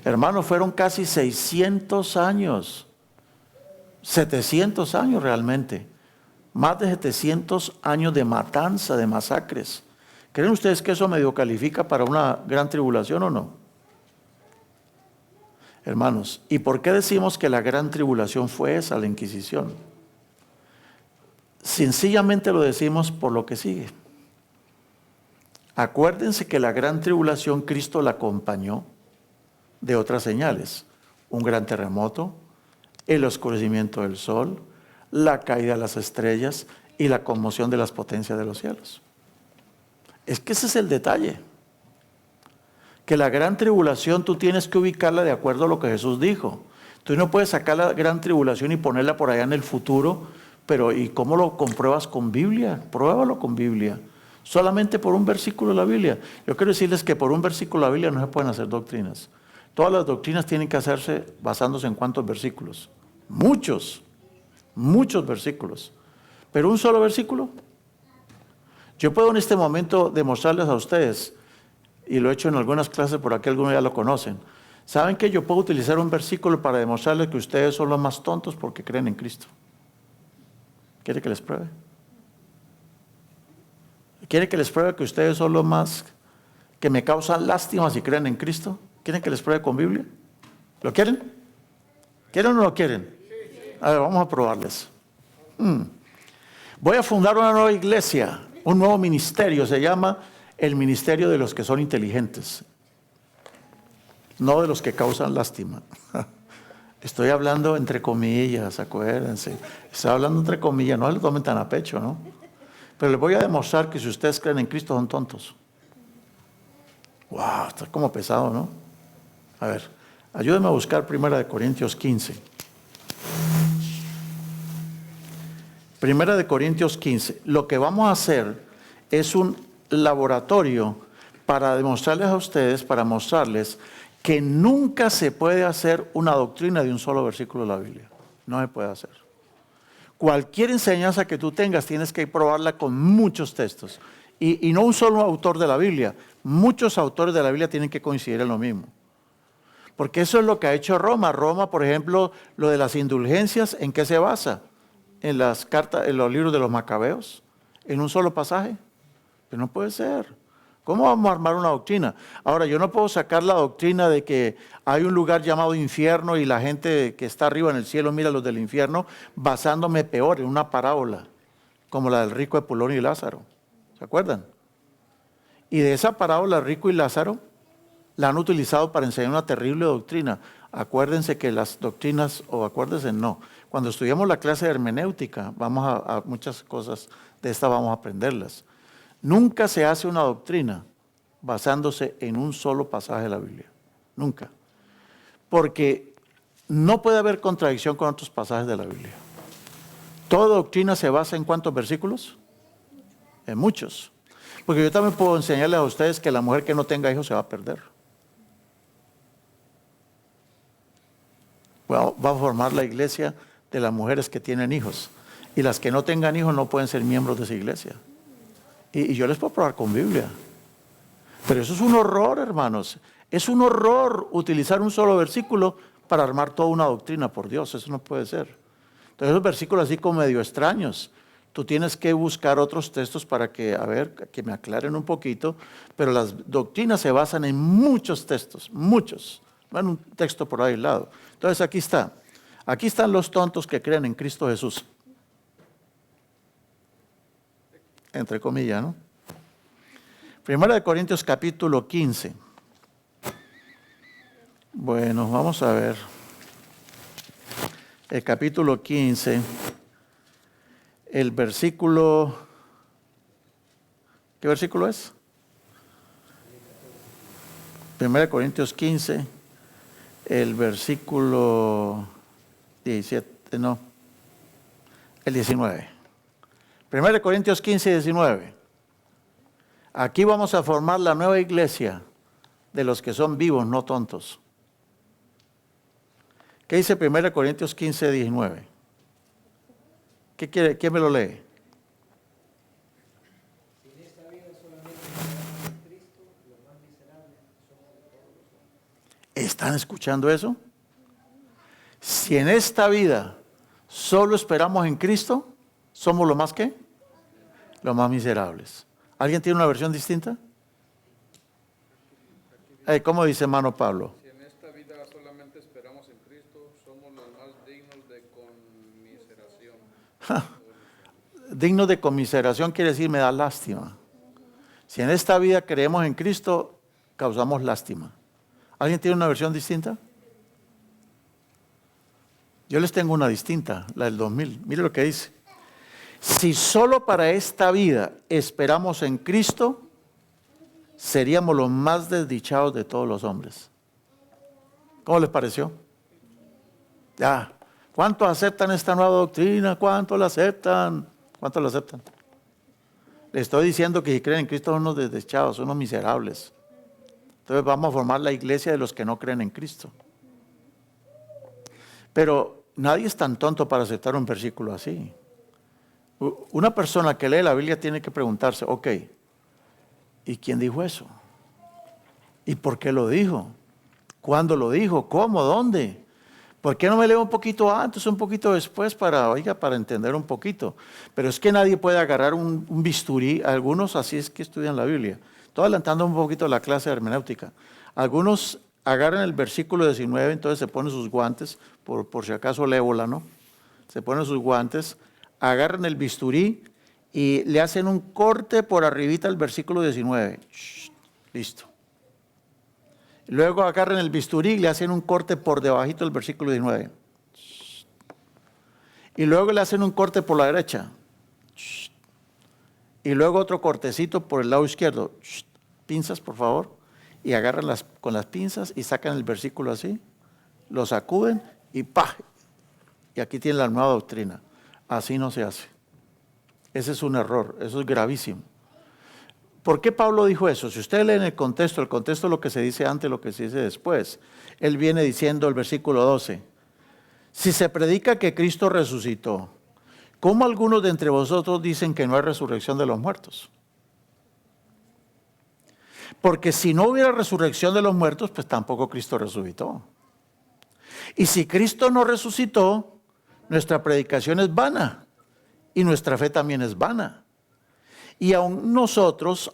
Hermanos, fueron casi 600 años, 700 años realmente. Más de 700 años de matanza, de masacres. ¿Creen ustedes que eso medio califica para una gran tribulación o no? Hermanos, ¿y por qué decimos que la gran tribulación fue esa, la Inquisición? Sencillamente lo decimos por lo que sigue. Acuérdense que la gran tribulación Cristo la acompañó de otras señales. Un gran terremoto, el oscurecimiento del sol, la caída de las estrellas y la conmoción de las potencias de los cielos. Es que ese es el detalle. Que la gran tribulación tú tienes que ubicarla de acuerdo a lo que Jesús dijo. Tú no puedes sacar la gran tribulación y ponerla por allá en el futuro, pero ¿y cómo lo compruebas con Biblia? Pruébalo con Biblia. Solamente por un versículo de la Biblia. Yo quiero decirles que por un versículo de la Biblia no se pueden hacer doctrinas. Todas las doctrinas tienen que hacerse basándose en ¿cuántos versículos? Muchos versículos. Pero un solo versículo. Yo puedo en este momento demostrarles a ustedes, y lo he hecho en algunas clases, por aquí algunos ya lo conocen. ¿Saben que yo puedo utilizar un versículo para demostrarles que ustedes son los más tontos porque creen en Cristo? ¿Quiere que les pruebe? ¿Quiere que les pruebe que ustedes son los más que me causan lástima si creen en Cristo? ¿Quieren que les pruebe con Biblia? ¿Lo quieren? ¿Quieren o no lo quieren? A ver, vamos a probarles. Voy a fundar una nueva iglesia, un nuevo ministerio, se llama el ministerio de los que son inteligentes, no de los que causan lástima. Estoy hablando entre comillas, acuérdense. Estoy hablando entre comillas, no lo tomen tan a pecho, ¿no? Pero les voy a demostrar que si ustedes creen en Cristo son tontos. Wow, está como pesado, ¿no? A ver, ayúdenme a buscar 1 Corintios 15. 1 Corintios 15. Lo que vamos a hacer es un laboratorio para demostrarles a ustedes, para mostrarles que nunca se puede hacer una doctrina de un solo versículo de la Biblia. No se puede hacer. Cualquier enseñanza que tú tengas tienes que probarla con muchos textos. Y no un solo autor de la Biblia. Muchos autores de la Biblia tienen que coincidir en lo mismo. Porque eso es lo que ha hecho Roma. Roma, por ejemplo, lo de las indulgencias, ¿en qué se basa? En las cartas, en los libros de los Macabeos, en un solo pasaje. Pero no puede ser. ¿Cómo vamos a armar una doctrina? Ahora, yo no puedo sacar la doctrina de que hay un lugar llamado infierno y la gente que está arriba en el cielo mira a los del infierno, basándome peor en una parábola, como la del rico Epulón y Lázaro. ¿Se acuerdan? Y de esa parábola, rico y Lázaro, la han utilizado para enseñar una terrible doctrina. Acuérdense que las doctrinas, o acuérdense, no. Cuando estudiamos la clase de hermenéutica, vamos a muchas cosas de esta vamos a aprenderlas. Nunca se hace una doctrina basándose en un solo pasaje de la Biblia. Nunca. Porque no puede haber contradicción con otros pasajes de la Biblia. Toda doctrina se basa en ¿cuántos versículos? En muchos. Porque yo también puedo enseñarles a ustedes que la mujer que no tenga hijos se va a perder. Bueno, va a formar la iglesia de las mujeres que tienen hijos. Y las que no tengan hijos no pueden ser miembros de esa iglesia. Y yo les puedo probar con Biblia. Pero eso es un horror, hermanos. Es un horror utilizar un solo versículo para armar toda una doctrina, por Dios. Eso no puede ser. Entonces esos versículos así como medio extraños. Tú tienes que buscar otros textos para que, a ver, que me aclaren un poquito. Pero las doctrinas se basan en muchos textos, muchos. Bueno, un texto por ahí al lado. Entonces aquí está. Aquí están los tontos que creen en Cristo Jesús. Entre comillas, ¿no? Primera de Corintios capítulo 15. Bueno, vamos a ver. El capítulo 15, el versículo... ¿Qué versículo es? Primera de Corintios 15, el versículo 17, no, el 19. Primera de Corintios 15, 19. Aquí vamos a formar la nueva iglesia de los que son vivos, no tontos. ¿Qué dice 1 Corintios 15, 19? ¿Qué quiere? ¿Quién me lo lee? Si en esta vida solamente esperamos en Cristo, los más miserables somos de todos los hombres. ¿Están escuchando eso? Si en esta vida solo esperamos en Cristo, ¿somos lo más qué? Los más miserables. ¿Alguien tiene una versión distinta? ¿Cómo dice hermano Pablo? Si en esta vida solamente esperamos en Cristo, somos los más dignos de conmiseración. Digno de conmiseración quiere decir me da lástima. Si en esta vida creemos en Cristo, causamos lástima. ¿Alguien tiene una versión distinta? Yo les tengo una distinta, la del 2000. Mire lo que dice. Si solo para esta vida esperamos en Cristo, seríamos los más desdichados de todos los hombres. ¿Cómo les pareció? Ya. ¿Cuántos aceptan esta nueva doctrina? ¿Cuántos la aceptan? ¿Cuántos la aceptan? Les estoy diciendo que si creen en Cristo son unos desdichados, son unos miserables. Entonces vamos a formar la iglesia de los que no creen en Cristo. Pero nadie es tan tonto para aceptar un versículo así. Una persona que lee la Biblia tiene que preguntarse, ok, ¿y quién dijo eso? ¿Y por qué lo dijo? ¿Cuándo lo dijo? ¿Cómo? ¿Dónde? ¿Por qué no me leo un poquito antes, un poquito después para entender un poquito? Pero es que nadie puede agarrar un bisturí, algunos así es que estudian la Biblia. Estoy adelantando un poquito la clase de hermenéutica. Algunos agarran el versículo 19, entonces se ponen sus guantes, por si acaso el ébola, ¿no? Se ponen sus guantes, agarran el bisturí y le hacen un corte por arribita al versículo 19. Shh, listo. Luego agarran el bisturí y le hacen un corte por debajito del versículo 19. Shh. Y luego le hacen un corte por la derecha. Shh. Y luego otro cortecito por el lado izquierdo. Shh. Pinzas, por favor. Y agarran con las pinzas y sacan el versículo así. Lo sacuden y ¡pah! Y aquí tienen la nueva doctrina. Así no se hace. Ese es un error, eso es gravísimo. ¿Por qué Pablo dijo eso? Si usted lee en el contexto es lo que se dice antes, lo que se dice después. Él viene diciendo el versículo 12. Si se predica que Cristo resucitó, ¿cómo algunos de entre vosotros dicen que no hay resurrección de los muertos? Porque si no hubiera resurrección de los muertos, pues tampoco Cristo resucitó. Y si Cristo no resucitó, nuestra predicación es vana y nuestra fe también es vana. Y aún nosotros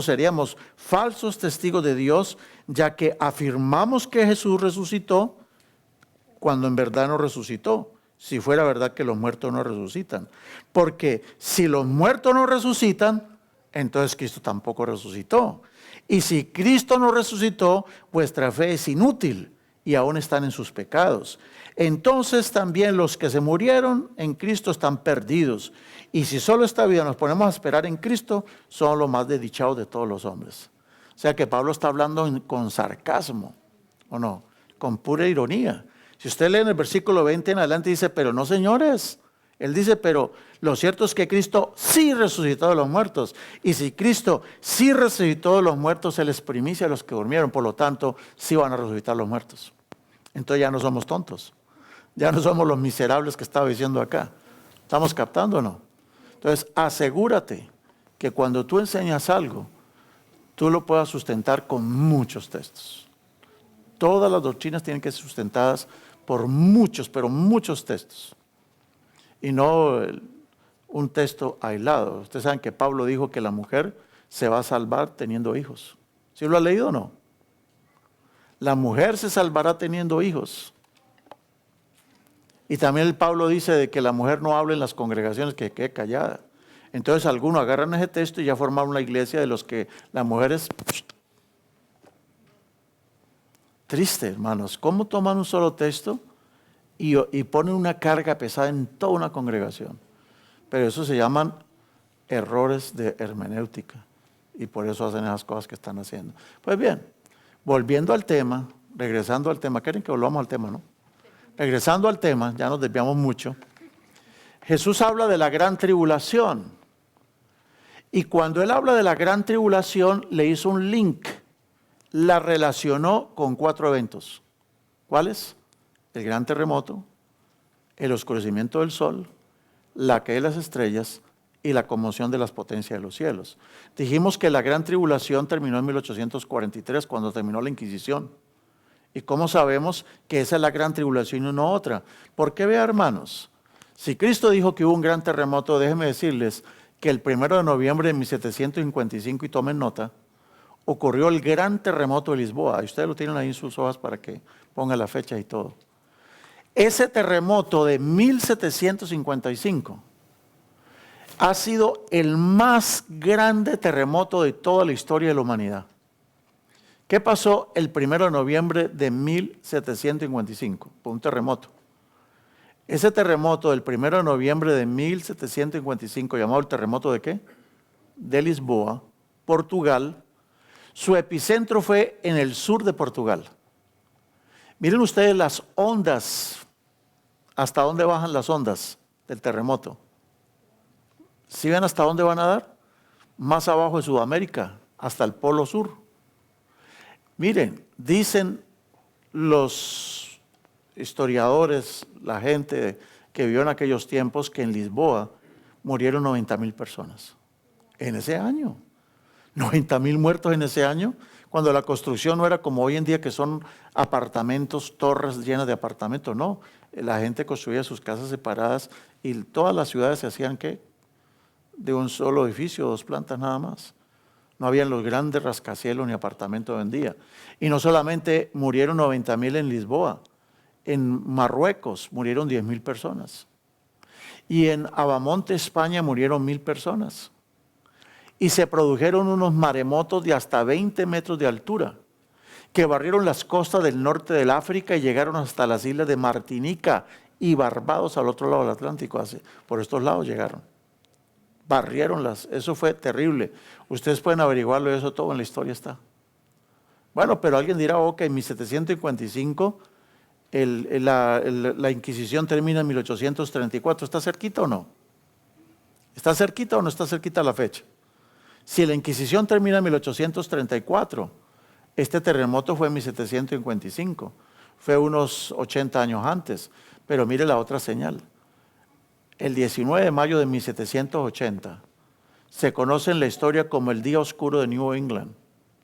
seríamos falsos testigos de Dios, ya que afirmamos que Jesús resucitó cuando en verdad no resucitó, si fuera verdad que los muertos no resucitan. Porque si los muertos no resucitan, entonces Cristo tampoco resucitó. Y si Cristo no resucitó, vuestra fe es inútil y aún están en sus pecados. Entonces también los que se murieron en Cristo están perdidos. Y si solo esta vida nos ponemos a esperar en Cristo, son los más desdichados de todos los hombres. O sea que Pablo está hablando con sarcasmo, ¿o no? Con pura ironía. Si usted lee en el versículo 20 en adelante, dice, pero no señores. Él dice, pero lo cierto es que Cristo sí resucitó de los muertos. Y si Cristo sí resucitó de los muertos, Él es primicia de los que durmieron. Por lo tanto, sí van a resucitar los muertos. Entonces ya no somos tontos. Ya no somos los miserables que estaba diciendo acá. ¿Estamos captando o no? Entonces, asegúrate que cuando tú enseñas algo, tú lo puedas sustentar con muchos textos. Todas las doctrinas tienen que ser sustentadas por muchos, pero muchos textos. Y no un texto aislado. Ustedes saben que Pablo dijo que la mujer se va a salvar teniendo hijos. ¿Sí lo ha leído o no? La mujer se salvará teniendo hijos. Y también el Pablo dice de que la mujer no hable en las congregaciones, que quede callada. Entonces algunos agarran ese texto y ya formaron la iglesia de los que las mujeres... Triste, hermanos. ¿Cómo toman un solo texto y ponen una carga pesada en toda una congregación? Pero eso se llaman errores de hermenéutica. Y por eso hacen esas cosas que están haciendo. Pues bien, volviendo al tema, regresando al tema. ¿Quieren que volvamos al tema, no? Regresando al tema, ya nos desviamos mucho. Jesús habla de la gran tribulación. Y cuando él habla de la gran tribulación, le hizo un link. La relacionó con 4 eventos. ¿Cuáles? El gran terremoto, el oscurecimiento del sol, la caída de las estrellas y la conmoción de las potencias de los cielos. Dijimos que la gran tribulación terminó en 1843, cuando terminó la Inquisición. ¿Y cómo sabemos que esa es la gran tribulación y no otra? Porque vea, hermanos, si Cristo dijo que hubo un gran terremoto, déjenme decirles que el 1 de noviembre de 1755, y tomen nota, ocurrió el gran terremoto de Lisboa. Y ustedes lo tienen ahí en sus hojas para que pongan la fecha y todo. Ese terremoto de 1755 ha sido el más grande terremoto de toda la historia de la humanidad. ¿Qué pasó el 1 de noviembre de 1755? Fue un terremoto. Ese terremoto del 1 de noviembre de 1755, llamado el terremoto de ¿qué? De Lisboa, Portugal. Su epicentro fue en el sur de Portugal. Miren ustedes las ondas, hasta dónde bajan las ondas del terremoto. ¿Sí ven hasta dónde van a dar? Más abajo de Sudamérica, hasta el Polo Sur. Miren, dicen los historiadores, la gente que vivió en aquellos tiempos, que en Lisboa murieron 90,000 personas en ese año. 90,000 muertos en ese año, cuando la construcción no era como hoy en día, que son apartamentos, torres llenas de apartamentos. No, la gente construía sus casas separadas y todas las ciudades se hacían ¿qué? De un solo edificio, 2 plantas nada más. No habían los grandes rascacielos ni apartamentos hoy en día. Y no solamente murieron 90,000 en Lisboa, en Marruecos murieron 10,000 personas. Y en Abamonte, España, murieron 1,000 personas. Y se produjeron unos maremotos de hasta 20 metros de altura, que barrieron las costas del norte del África y llegaron hasta las islas de Martinica y Barbados al otro lado del Atlántico. Por estos lados llegaron. Barrieronlas. Eso fue terrible. Ustedes pueden averiguarlo, eso todo en la historia está. Bueno, pero alguien dirá, ok, en 1755 la Inquisición termina en 1834. ¿Está cerquita o no? ¿Está cerquita o no está cerquita la fecha? Si la Inquisición termina en 1834, este terremoto fue en 1755, fue unos 80 años antes, pero mire la otra señal. El 19 de mayo de 1780 se conoce en la historia como el día oscuro de New England,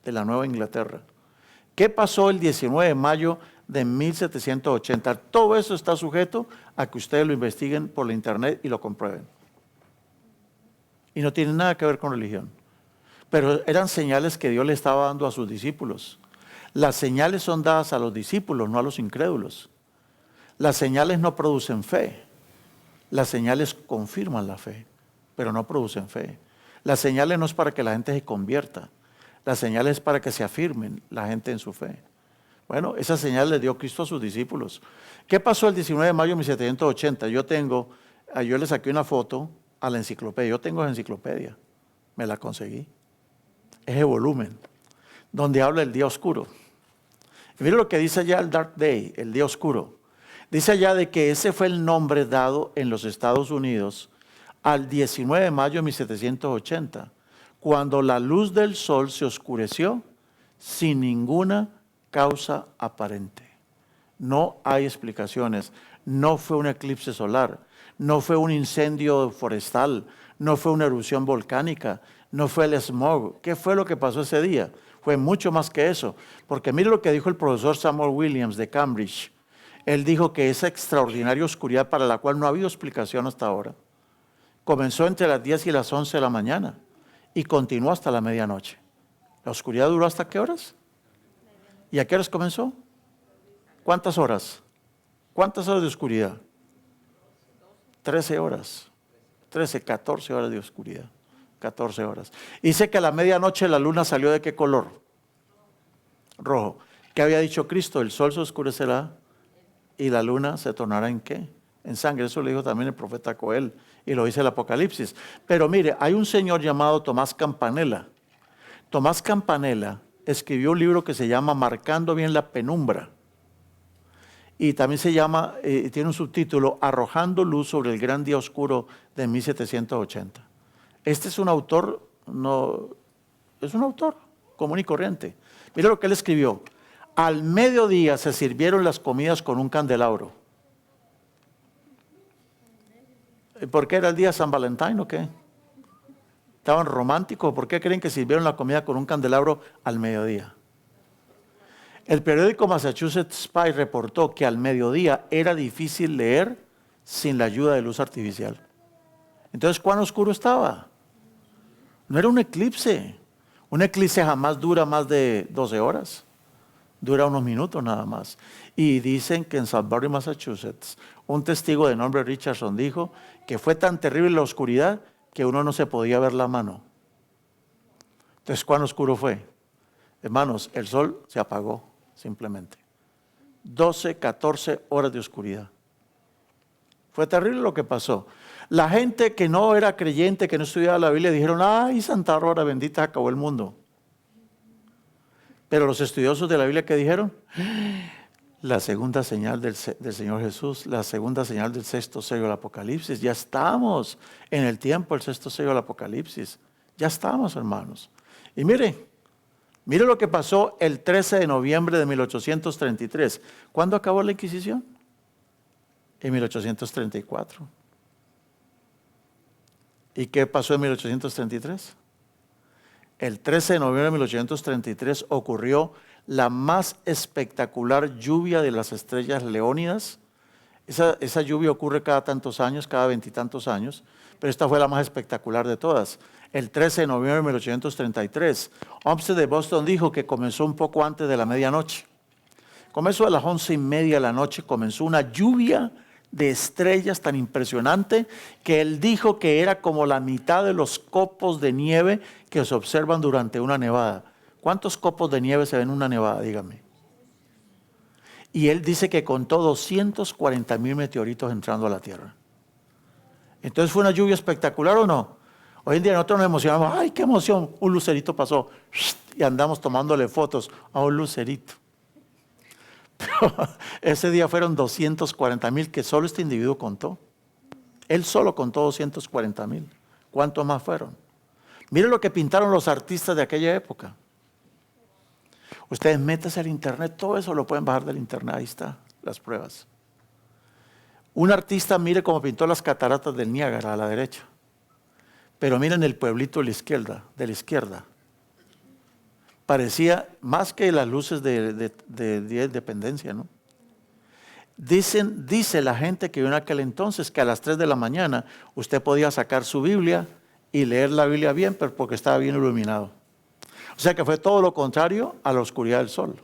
de la Nueva Inglaterra. ¿Qué pasó el 19 de mayo de 1780? Todo eso está sujeto a que ustedes lo investiguen por la internet y lo comprueben. Y no tiene nada que ver con religión. Pero eran señales que Dios le estaba dando a sus discípulos. Las señales son dadas a los discípulos, no a los incrédulos. Las señales no producen fe. Las señales confirman la fe, pero no producen fe. Las señales no es para que la gente se convierta. Las señales es para que se afirmen la gente en su fe. Bueno, esa señal le dio Cristo a sus discípulos. ¿Qué pasó el 19 de mayo de 1780? Yo le saqué una foto a la enciclopedia. Yo tengo esa enciclopedia. Me la conseguí. Ese volumen, donde habla el día oscuro. Y mire lo que dice allá el Dark Day, el día oscuro. Dice allá de que ese fue el nombre dado en los Estados Unidos al 19 de mayo de 1780, cuando la luz del sol se oscureció sin ninguna causa aparente. No hay explicaciones. No fue un eclipse solar, no fue un incendio forestal, no fue una erupción volcánica, no fue el smog. ¿Qué fue lo que pasó ese día? Fue mucho más que eso. Porque mire lo que dijo el profesor Samuel Williams de Cambridge. Él dijo que esa extraordinaria oscuridad, para la cual no ha habido explicación hasta ahora, comenzó entre las 10 y las 11 de la mañana y continuó hasta la medianoche. ¿La oscuridad duró hasta qué horas? ¿Y a qué horas comenzó? ¿Cuántas horas? ¿Cuántas horas de oscuridad? 13 horas. 13, 14 horas de oscuridad. 14 horas. Dice que a la medianoche la luna salió ¿de qué color? Rojo. ¿Qué había dicho Cristo? El sol se oscurecerá y la luna se tornará ¿en qué? En sangre. Eso lo dijo también el profeta Joel y lo dice el Apocalipsis. Pero mire, hay un señor llamado Tomás Campanella. Tomás Campanella escribió un libro que se llama Marcando bien la penumbra. Y también se llama, tiene un subtítulo, Arrojando luz sobre el gran día oscuro de 1780. Este es un autor, es un autor común y corriente. Mira lo que él escribió. Al mediodía se sirvieron las comidas con un candelabro. ¿Por qué era el día de San Valentín o qué? ¿Estaban románticos? ¿Por qué creen que sirvieron la comida con un candelabro al mediodía? El periódico Massachusetts Spy reportó que al mediodía era difícil leer sin la ayuda de luz artificial. Entonces, ¿cuán oscuro estaba? No era un eclipse. Un eclipse jamás dura más de 12 horas. Dura unos minutos nada más. Y dicen que en Sudbury, Massachusetts, un testigo de nombre Richardson dijo que fue tan terrible la oscuridad que uno no se podía ver la mano. Entonces, ¿cuán oscuro fue? Hermanos, el sol se apagó. Simplemente. 12, 14 horas de oscuridad. Fue terrible lo que pasó. La gente que no era creyente, que no estudiaba la Biblia, dijeron, ay, Santa Bárbara bendita, acabó el mundo. Pero los estudiosos de la Biblia, ¿qué dijeron? La segunda señal del Señor Jesús, la segunda señal del sexto sello del Apocalipsis. Ya estamos en el tiempo del sexto sello del Apocalipsis. Ya estamos, hermanos. Y mire lo que pasó el 13 de noviembre de 1833. ¿Cuándo acabó la Inquisición? En 1834. ¿Y qué pasó en 1833? El 13 de noviembre de 1833 ocurrió la más espectacular lluvia de las estrellas leónidas. Esa lluvia ocurre cada tantos años, cada 20 y tantos años, pero esta fue la más espectacular de todas. El 13 de noviembre de 1833, Olmsted de Boston dijo que comenzó un poco antes de la medianoche. Comenzó a las 11:30 de la noche, comenzó una lluvia de estrellas tan impresionante que él dijo que era como la mitad de los copos de nieve que se observan durante una nevada. ¿Cuántos copos de nieve se ven en una nevada? Dígame. Y él dice que contó 240,000 meteoritos entrando a la Tierra. Entonces, ¿fue una lluvia espectacular o no? Hoy en día nosotros nos emocionamos, ¡ay, qué emoción! Un lucerito pasó y andamos tomándole fotos a un lucerito. Pero ese día fueron 240,000 que solo este individuo contó. Él solo contó 240,000. ¿Cuántos más fueron? Miren lo que pintaron los artistas de aquella época. Ustedes métanse al internet, todo eso lo pueden bajar del internet, ahí está, las pruebas. Un artista, mire cómo pintó las cataratas del Niágara a la derecha. Pero miren el pueblito de la izquierda. Parecía más que las luces de Independencia, ¿no? Dice la gente que en aquel entonces que a las 3 de la mañana usted podía sacar su Biblia y leer la Biblia bien, pero porque estaba bien iluminado. O sea que fue todo lo contrario a la oscuridad del sol.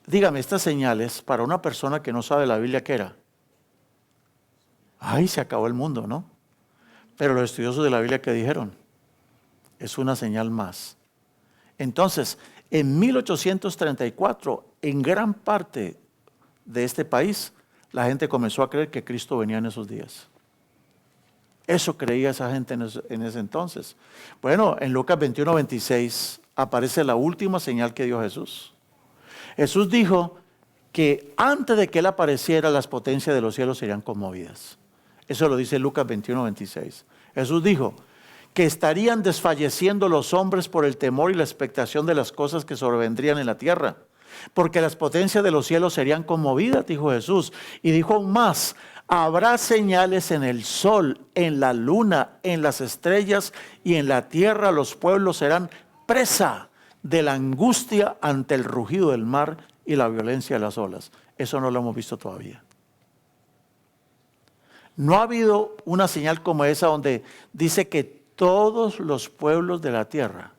Dígame, estas señales para una persona que no sabe la Biblia, ¿qué era? Ay, se acabó el mundo, ¿no? Pero los estudiosos de la Biblia, ¿qué dijeron? Es una señal más. Entonces, en 1834, en gran parte de este país, la gente comenzó a creer que Cristo venía en esos días. Eso creía esa gente en ese entonces. Bueno, en Lucas 21:26 aparece la última señal que dio Jesús. Jesús dijo que antes de que Él apareciera, las potencias de los cielos serían conmovidas. Eso lo dice Lucas 21:26. Jesús dijo que estarían desfalleciendo los hombres por el temor y la expectación de las cosas que sobrevendrían en la tierra. Porque las potencias de los cielos serían conmovidas, dijo Jesús. Y dijo aún más, habrá señales en el sol, en la luna, en las estrellas y en la tierra. Los pueblos serán presa de la angustia ante el rugido del mar y la violencia de las olas. Eso no lo hemos visto todavía. No ha habido una señal como esa donde dice que todos los pueblos de la tierra,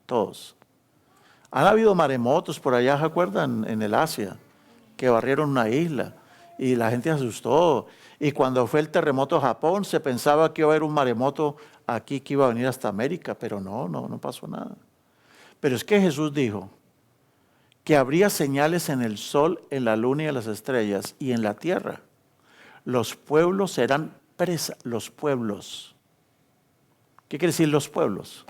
todos, Han habido maremotos por allá, ¿se acuerdan? En el Asia, que barrieron una isla y la gente se asustó. Y cuando fue el terremoto en Japón, se pensaba que iba a haber un maremoto aquí que iba a venir hasta América, pero no pasó nada. Pero es que Jesús dijo que habría señales en el sol, en la luna y en las estrellas y en la tierra. Los pueblos serán presa, los pueblos. ¿Qué quiere decir los pueblos?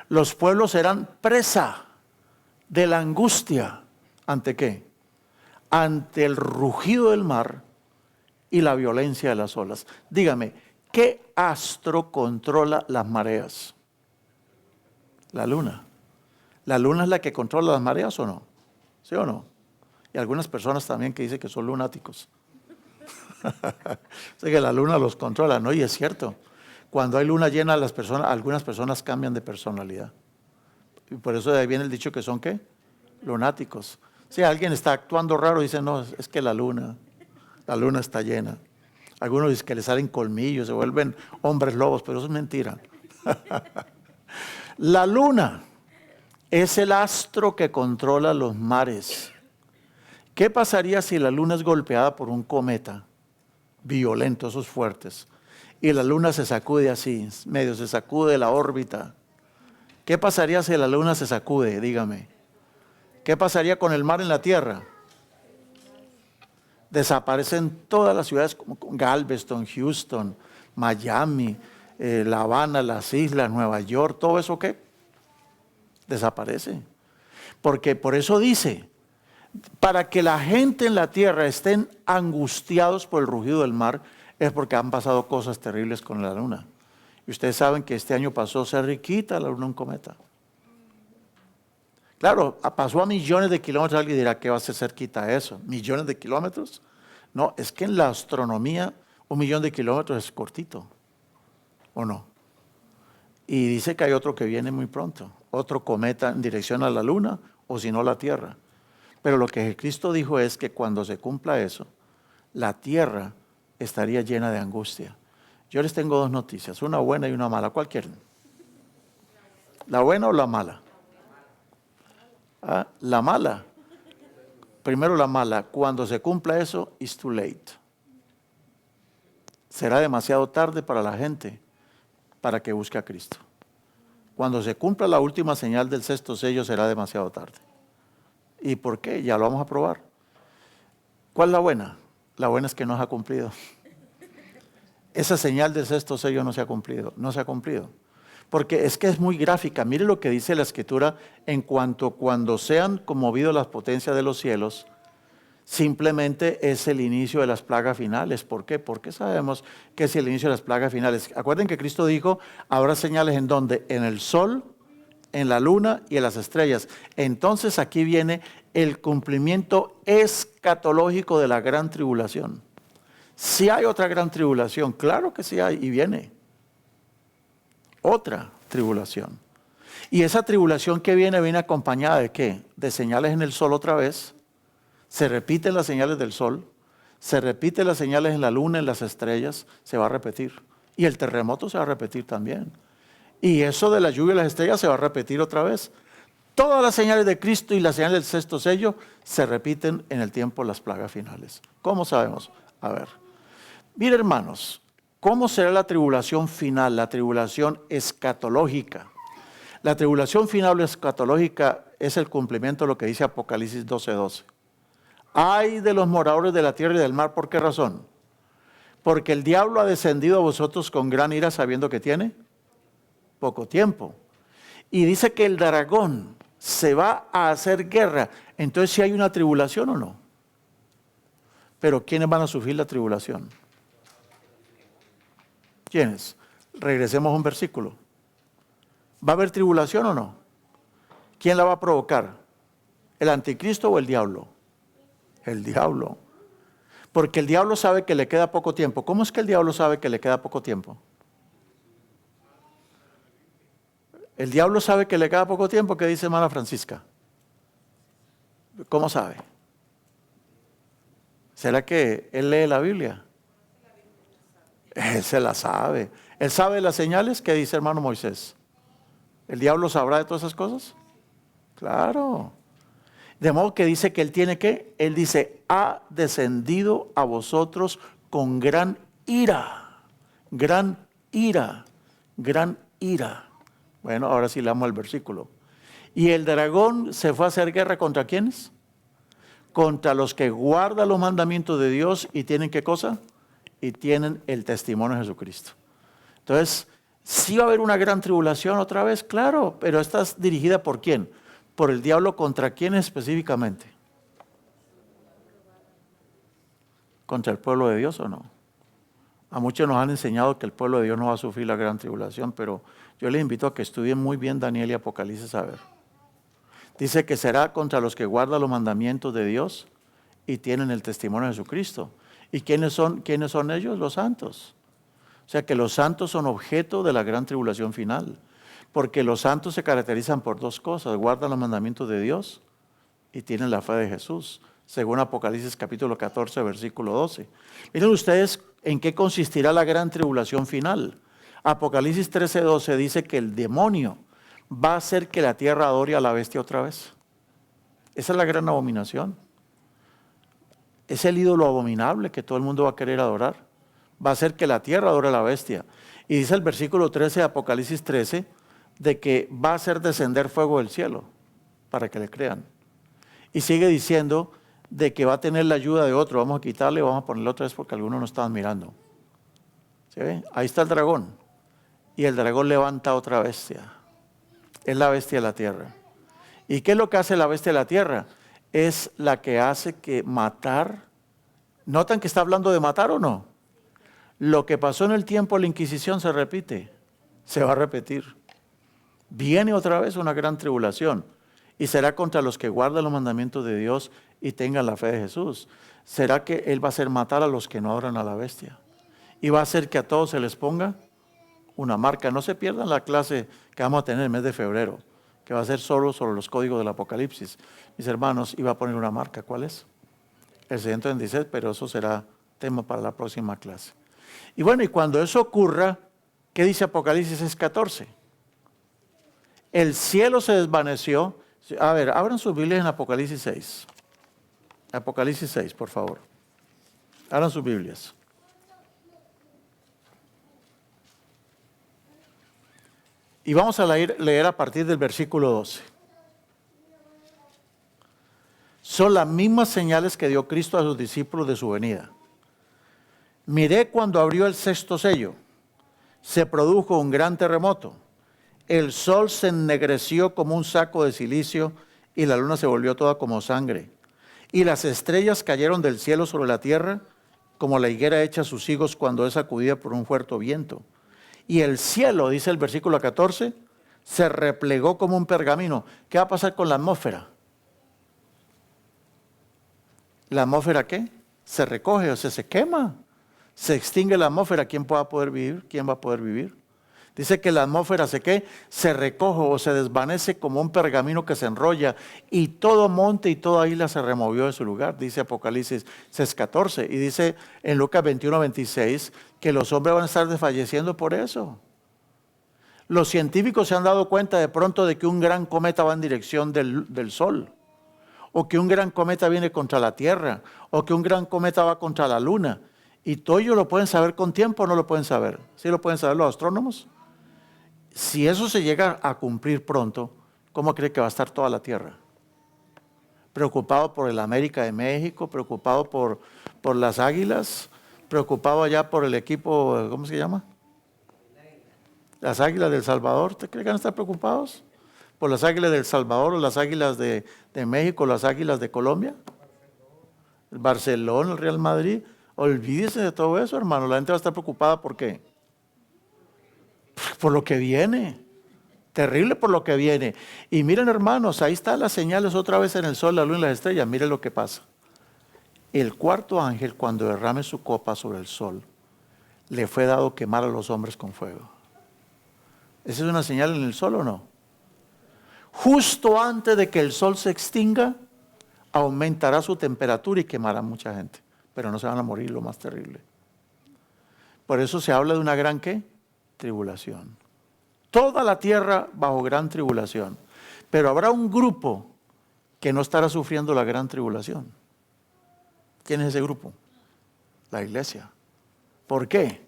Los pueblos serán presa de la angustia. ¿Ante qué? Ante el rugido del mar y la violencia de las olas. Dígame, ¿qué astro controla las mareas? La luna. ¿La luna es la que controla las mareas o no? ¿Sí o no? Y algunas personas también que dicen que son lunáticos. O sea que la luna los controla, ¿no? Y es cierto. Cuando hay luna llena, algunas personas cambian de personalidad. Y por eso de ahí viene el dicho que son, ¿qué? Lunáticos. Si alguien está actuando raro, dice, no, es que la luna está llena. Algunos dicen que le salen colmillos, se vuelven hombres lobos, pero eso es mentira. La luna es el astro que controla los mares. ¿Qué pasaría si la luna es golpeada por un cometa violento, esos fuertes, y la luna se sacude así, medio se sacude de la órbita? ¿Qué pasaría si la luna se sacude? Dígame. ¿Qué pasaría con el mar en la tierra? Desaparecen todas las ciudades como Galveston, Houston, Miami, La Habana, las islas, Nueva York, todo eso, ¿qué? Desaparece. Porque por eso dice, para que la gente en la tierra estén angustiados por el rugido del mar, es porque han pasado cosas terribles con la luna. Y ustedes saben que este año pasó cerquita la luna un cometa. Claro, pasó a millones de kilómetros. Alguien dirá, ¿qué va a ser cerquita eso? ¿Millones de kilómetros? No, es que en la astronomía 1.000.000 de kilómetros es cortito, ¿o no? Y dice que hay otro que viene muy pronto, otro cometa en dirección a la luna, o si no la tierra. Pero lo que Cristo dijo es que cuando se cumpla eso, la tierra estaría llena de angustia. Yo les tengo dos noticias, una buena y una mala. ¿Cuál quieren? ¿La buena o la mala? ¿Ah? La mala. Primero la mala. Cuando se cumpla eso, it's too late. Será demasiado tarde para la gente para que busque a Cristo. Cuando se cumpla la última señal del sexto sello, será demasiado tarde. ¿Y por qué? Ya lo vamos a probar. ¿Cuál es la buena? La buena es que no se ha cumplido. Esa señal del sexto sello no se ha cumplido. No se ha cumplido. Porque es que es muy gráfica. Mire lo que dice la Escritura en cuanto cuando sean conmovidos las potencias de los cielos, simplemente es el inicio de las plagas finales. ¿Por qué? Porque sabemos que es el inicio de las plagas finales. Acuerden que Cristo dijo, habrá señales en donde, en el sol, en la luna y en las estrellas. Entonces aquí viene el cumplimiento escatológico de la gran tribulación. Si hay otra gran tribulación, claro que sí hay y viene. Otra tribulación. Y esa tribulación que viene acompañada de ¿qué? De señales en el sol otra vez. Se repiten las señales del sol. Se repiten las señales en la luna, en las estrellas. Se va a repetir. Y el terremoto se va a repetir también. Y eso de la lluvia y las estrellas se va a repetir otra vez. Todas las señales de Cristo y las señales del sexto sello se repiten en el tiempo de las plagas finales. ¿Cómo sabemos? A ver. Mire, hermanos, ¿cómo será la tribulación final? La tribulación escatológica. La tribulación final escatológica es el cumplimiento de lo que dice Apocalipsis 12:12. Ay de los moradores de la tierra y del mar, ¿por qué razón? Porque el diablo ha descendido a vosotros con gran ira sabiendo que tiene poco tiempo. Y dice que el dragón se va a hacer guerra. Entonces, ¿sí hay una tribulación o no? Pero ¿quiénes van a sufrir la tribulación? ¿Quiénes? Regresemos a un versículo. ¿Va a haber tribulación o no? ¿Quién la va a provocar? ¿El anticristo o el diablo? El diablo. Porque el diablo sabe que le queda poco tiempo. ¿Cómo es que el diablo sabe que le queda poco tiempo? El diablo sabe que le queda poco tiempo. ¿Qué dice hermana Francisca? ¿Cómo sabe? ¿Será que él lee la Biblia? Él se la sabe. ¿Él sabe las señales? ¿Qué dice hermano Moisés? ¿El diablo sabrá de todas esas cosas? Claro. De modo que dice que él tiene que, él dice, ha descendido a vosotros con gran ira, gran ira, gran ira. Bueno, ahora sí leamos el versículo. Y el dragón se fue a hacer guerra ¿contra quiénes? Contra los que guardan los mandamientos de Dios y tienen ¿qué cosa? Y tienen el testimonio de Jesucristo. Entonces, ¿sí va a haber una gran tribulación otra vez? Claro, pero esta es dirigida ¿por quién? Por el diablo, ¿contra quién específicamente? ¿Contra el pueblo de Dios o no? A muchos nos han enseñado que el pueblo de Dios no va a sufrir la gran tribulación, pero yo les invito a que estudien muy bien Daniel y Apocalipsis a ver. Dice que será contra los que guardan los mandamientos de Dios y tienen el testimonio de Jesucristo. ¿Y quiénes son ellos? Los santos. O sea que los santos son objeto de la gran tribulación final. Porque los santos se caracterizan por dos cosas: guardan los mandamientos de Dios y tienen la fe de Jesús, según Apocalipsis capítulo 14, versículo 12. Miren ustedes en qué consistirá la gran tribulación final. Apocalipsis 13, 12 dice que el demonio va a hacer que la tierra adore a la bestia otra vez. Esa es la gran abominación. Es el ídolo abominable que todo el mundo va a querer adorar. Va a hacer que la tierra adore a la bestia. Y dice el versículo 13 de Apocalipsis 13, de que va a hacer descender fuego del cielo, para que le crean. Y sigue diciendo de que va a tener la ayuda de otro. Vamos a quitarle y vamos a ponerle otra vez porque algunos no estaban mirando. ¿Se ve? Ahí está el dragón. Y el dragón levanta otra bestia. Es la bestia de la tierra. ¿Y qué es lo que hace la bestia de la tierra? Es la que hace que matar. ¿Notan que está hablando de matar o no? Lo que pasó en el tiempo de la Inquisición se repite. Se va a repetir. Viene otra vez una gran tribulación. Y será contra los que guardan los mandamientos de Dios y tengan la fe de Jesús. Será que Él va a hacer matar a los que no adoran a la bestia. Y va a hacer que a todos se les ponga una marca. No se pierdan la clase que vamos a tener en el mes de febrero, que va a ser solo sobre los códigos del Apocalipsis. Mis hermanos, iba a poner una marca. ¿Cuál es? El 626, pero eso será tema para la próxima clase. Y bueno, y cuando eso ocurra, ¿qué dice Apocalipsis 14? El cielo se desvaneció. A ver, abran sus Biblias en Apocalipsis 6. Apocalipsis 6, por favor. Abran sus Biblias. Y vamos a leer a partir del versículo 12. Son las mismas señales que dio Cristo a sus discípulos de su venida. Miré cuando abrió el sexto sello. Se produjo un gran terremoto. El sol se ennegreció como un saco de silicio y la luna se volvió toda como sangre. Y las estrellas cayeron del cielo sobre la tierra como la higuera echa sus higos cuando es sacudida por un fuerte viento. Y el cielo, dice el versículo 14, se replegó como un pergamino. ¿Qué va a pasar con la atmósfera? ¿La atmósfera qué? Se recoge, o sea, se quema. Se extingue la atmósfera. ¿Quién va a poder vivir? ¿Quién va a poder vivir? Dice que la atmósfera se recoge o se desvanece como un pergamino que se enrolla y todo monte y toda isla se removió de su lugar, dice Apocalipsis 6:14. Y dice en Lucas 21:26 que los hombres van a estar desfalleciendo por eso. Los científicos se han dado cuenta de pronto de que un gran cometa va en dirección del Sol, o que un gran cometa viene contra la Tierra, o que un gran cometa va contra la Luna. Y todo ello lo pueden saber con tiempo o no lo pueden saber. ¿Sí lo pueden saber los astrónomos? Si eso se llega a cumplir pronto, ¿cómo cree que va a estar toda la Tierra? Preocupado por el América de México, preocupado por las Águilas, preocupado allá por el equipo, ¿cómo se llama? Las Águilas del Salvador. ¿Usted cree que van a estar preocupados por las Águilas del Salvador o las Águilas de México, las Águilas de Colombia? El Barcelona, el Real Madrid. Olvídese de todo eso, hermano. La gente va a estar preocupada ¿por qué? Por lo que viene. Terrible por lo que viene. Y miren, hermanos, ahí están las señales otra vez en el sol, la luna y las estrellas. Miren lo que pasa. El cuarto ángel, cuando derrame su copa sobre el sol, le fue dado quemar a los hombres con fuego. ¿Esa es una señal en el sol o no? Justo antes de que el sol se extinga, aumentará su temperatura y quemará a mucha gente. Pero no se van a morir, lo más terrible. Por eso se habla de una gran ¿qué? Tribulación. Toda la tierra bajo gran tribulación. Pero habrá un grupo que no estará sufriendo la gran tribulación. ¿Quién es ese grupo? La iglesia. ¿Por qué?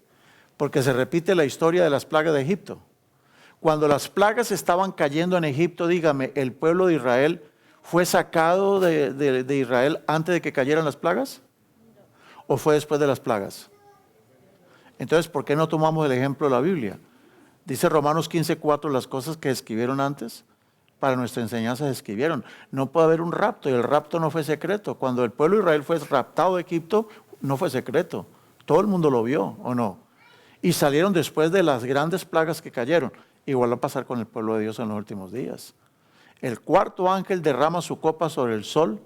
Porque se repite la historia de las plagas de Egipto. Cuando las plagas estaban cayendo en Egipto, dígame, ¿el pueblo de Israel fue sacado de Israel antes de que cayeran las plagas? ¿O fue después de las plagas? Entonces, ¿por qué no tomamos el ejemplo de la Biblia? Dice Romanos 15:4, las cosas que escribieron antes, para nuestra enseñanza se escribieron. No puede haber un rapto, y el rapto no fue secreto. Cuando el pueblo de Israel fue raptado de Egipto, no fue secreto. Todo el mundo lo vio, ¿o no? Y salieron después de las grandes plagas que cayeron. Igual va a pasar con el pueblo de Dios en los últimos días. El cuarto ángel derrama su copa sobre el sol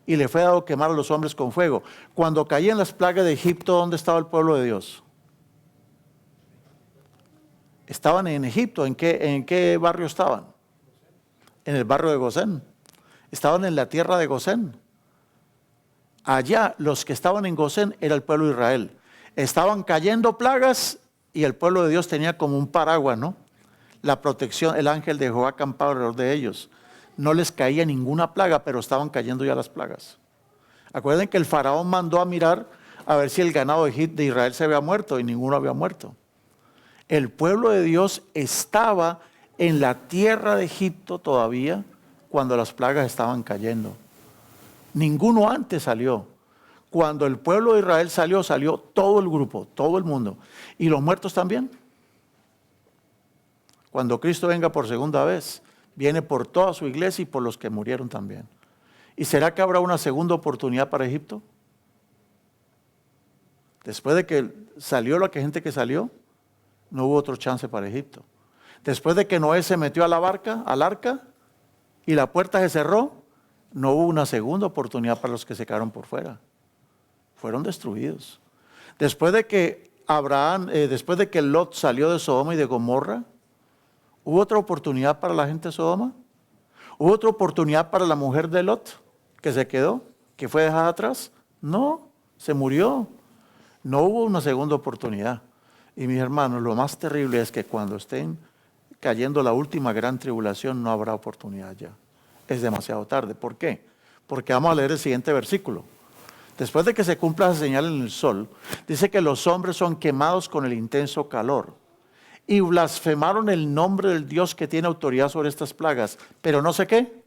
y le fue dado quemar a los hombres con fuego. Cuando caían las plagas de Egipto, ¿dónde estaba el pueblo de Dios? Estaban en Egipto. ¿En qué barrio estaban? En el barrio de Gosén. Estaban en la tierra de Gosén. Allá los que estaban en Gosén era el pueblo de Israel. Estaban cayendo plagas y el pueblo de Dios tenía como un paraguas, ¿no? La protección, el ángel de Jehová acampaba alrededor de ellos. No les caía ninguna plaga, pero estaban cayendo ya las plagas. Acuerden que el faraón mandó a mirar a ver si el ganado de Israel se había muerto y ninguno había muerto. El pueblo de Dios estaba en la tierra de Egipto todavía cuando las plagas estaban cayendo. Ninguno antes salió. Cuando el pueblo de Israel salió, salió todo el grupo, todo el mundo. ¿Y los muertos también? Cuando Cristo venga por segunda vez, viene por toda su iglesia y por los que murieron también. ¿Y será que habrá una segunda oportunidad para Egipto? Después de que salió la gente que salió, no hubo otro chance para Egipto. Después de que Noé se metió a la barca, al arca, y la puerta se cerró, no hubo una segunda oportunidad para los que se quedaron por fuera. Fueron destruidos. Después de que después de que Lot salió de Sodoma y de Gomorra, ¿hubo otra oportunidad para la gente de Sodoma? ¿Hubo otra oportunidad para la mujer de Lot que se quedó, que fue dejada atrás? No, se murió. No hubo una segunda oportunidad. Y mis hermanos, lo más terrible es que cuando estén cayendo la última gran tribulación no habrá oportunidad ya. Es demasiado tarde. ¿Por qué? Porque vamos a leer el siguiente versículo. Después de que se cumpla esa señal en el sol, dice que los hombres son quemados con el intenso calor y blasfemaron el nombre del Dios que tiene autoridad sobre estas plagas. Pero no sé qué.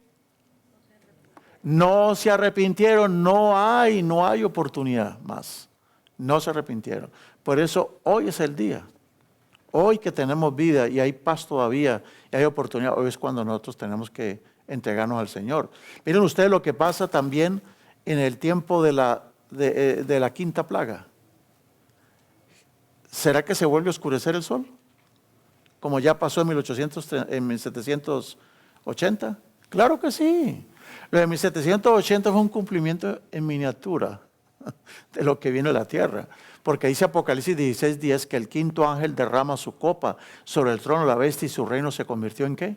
No se arrepintieron. No hay oportunidad más. No se arrepintieron. Por eso hoy es el día. Hoy que tenemos vida y hay paz todavía y hay oportunidad, hoy es cuando nosotros tenemos que entregarnos al Señor. Miren ustedes lo que pasa también en el tiempo de la quinta plaga. ¿Será que se vuelve a oscurecer el sol? Como ya pasó en 1780. Claro que sí. Lo de 1780 fue un cumplimiento en miniatura de lo que viene a la tierra. Porque dice Apocalipsis 16:10 que el quinto ángel derrama su copa sobre el trono de la bestia y su reino se convirtió en ¿qué?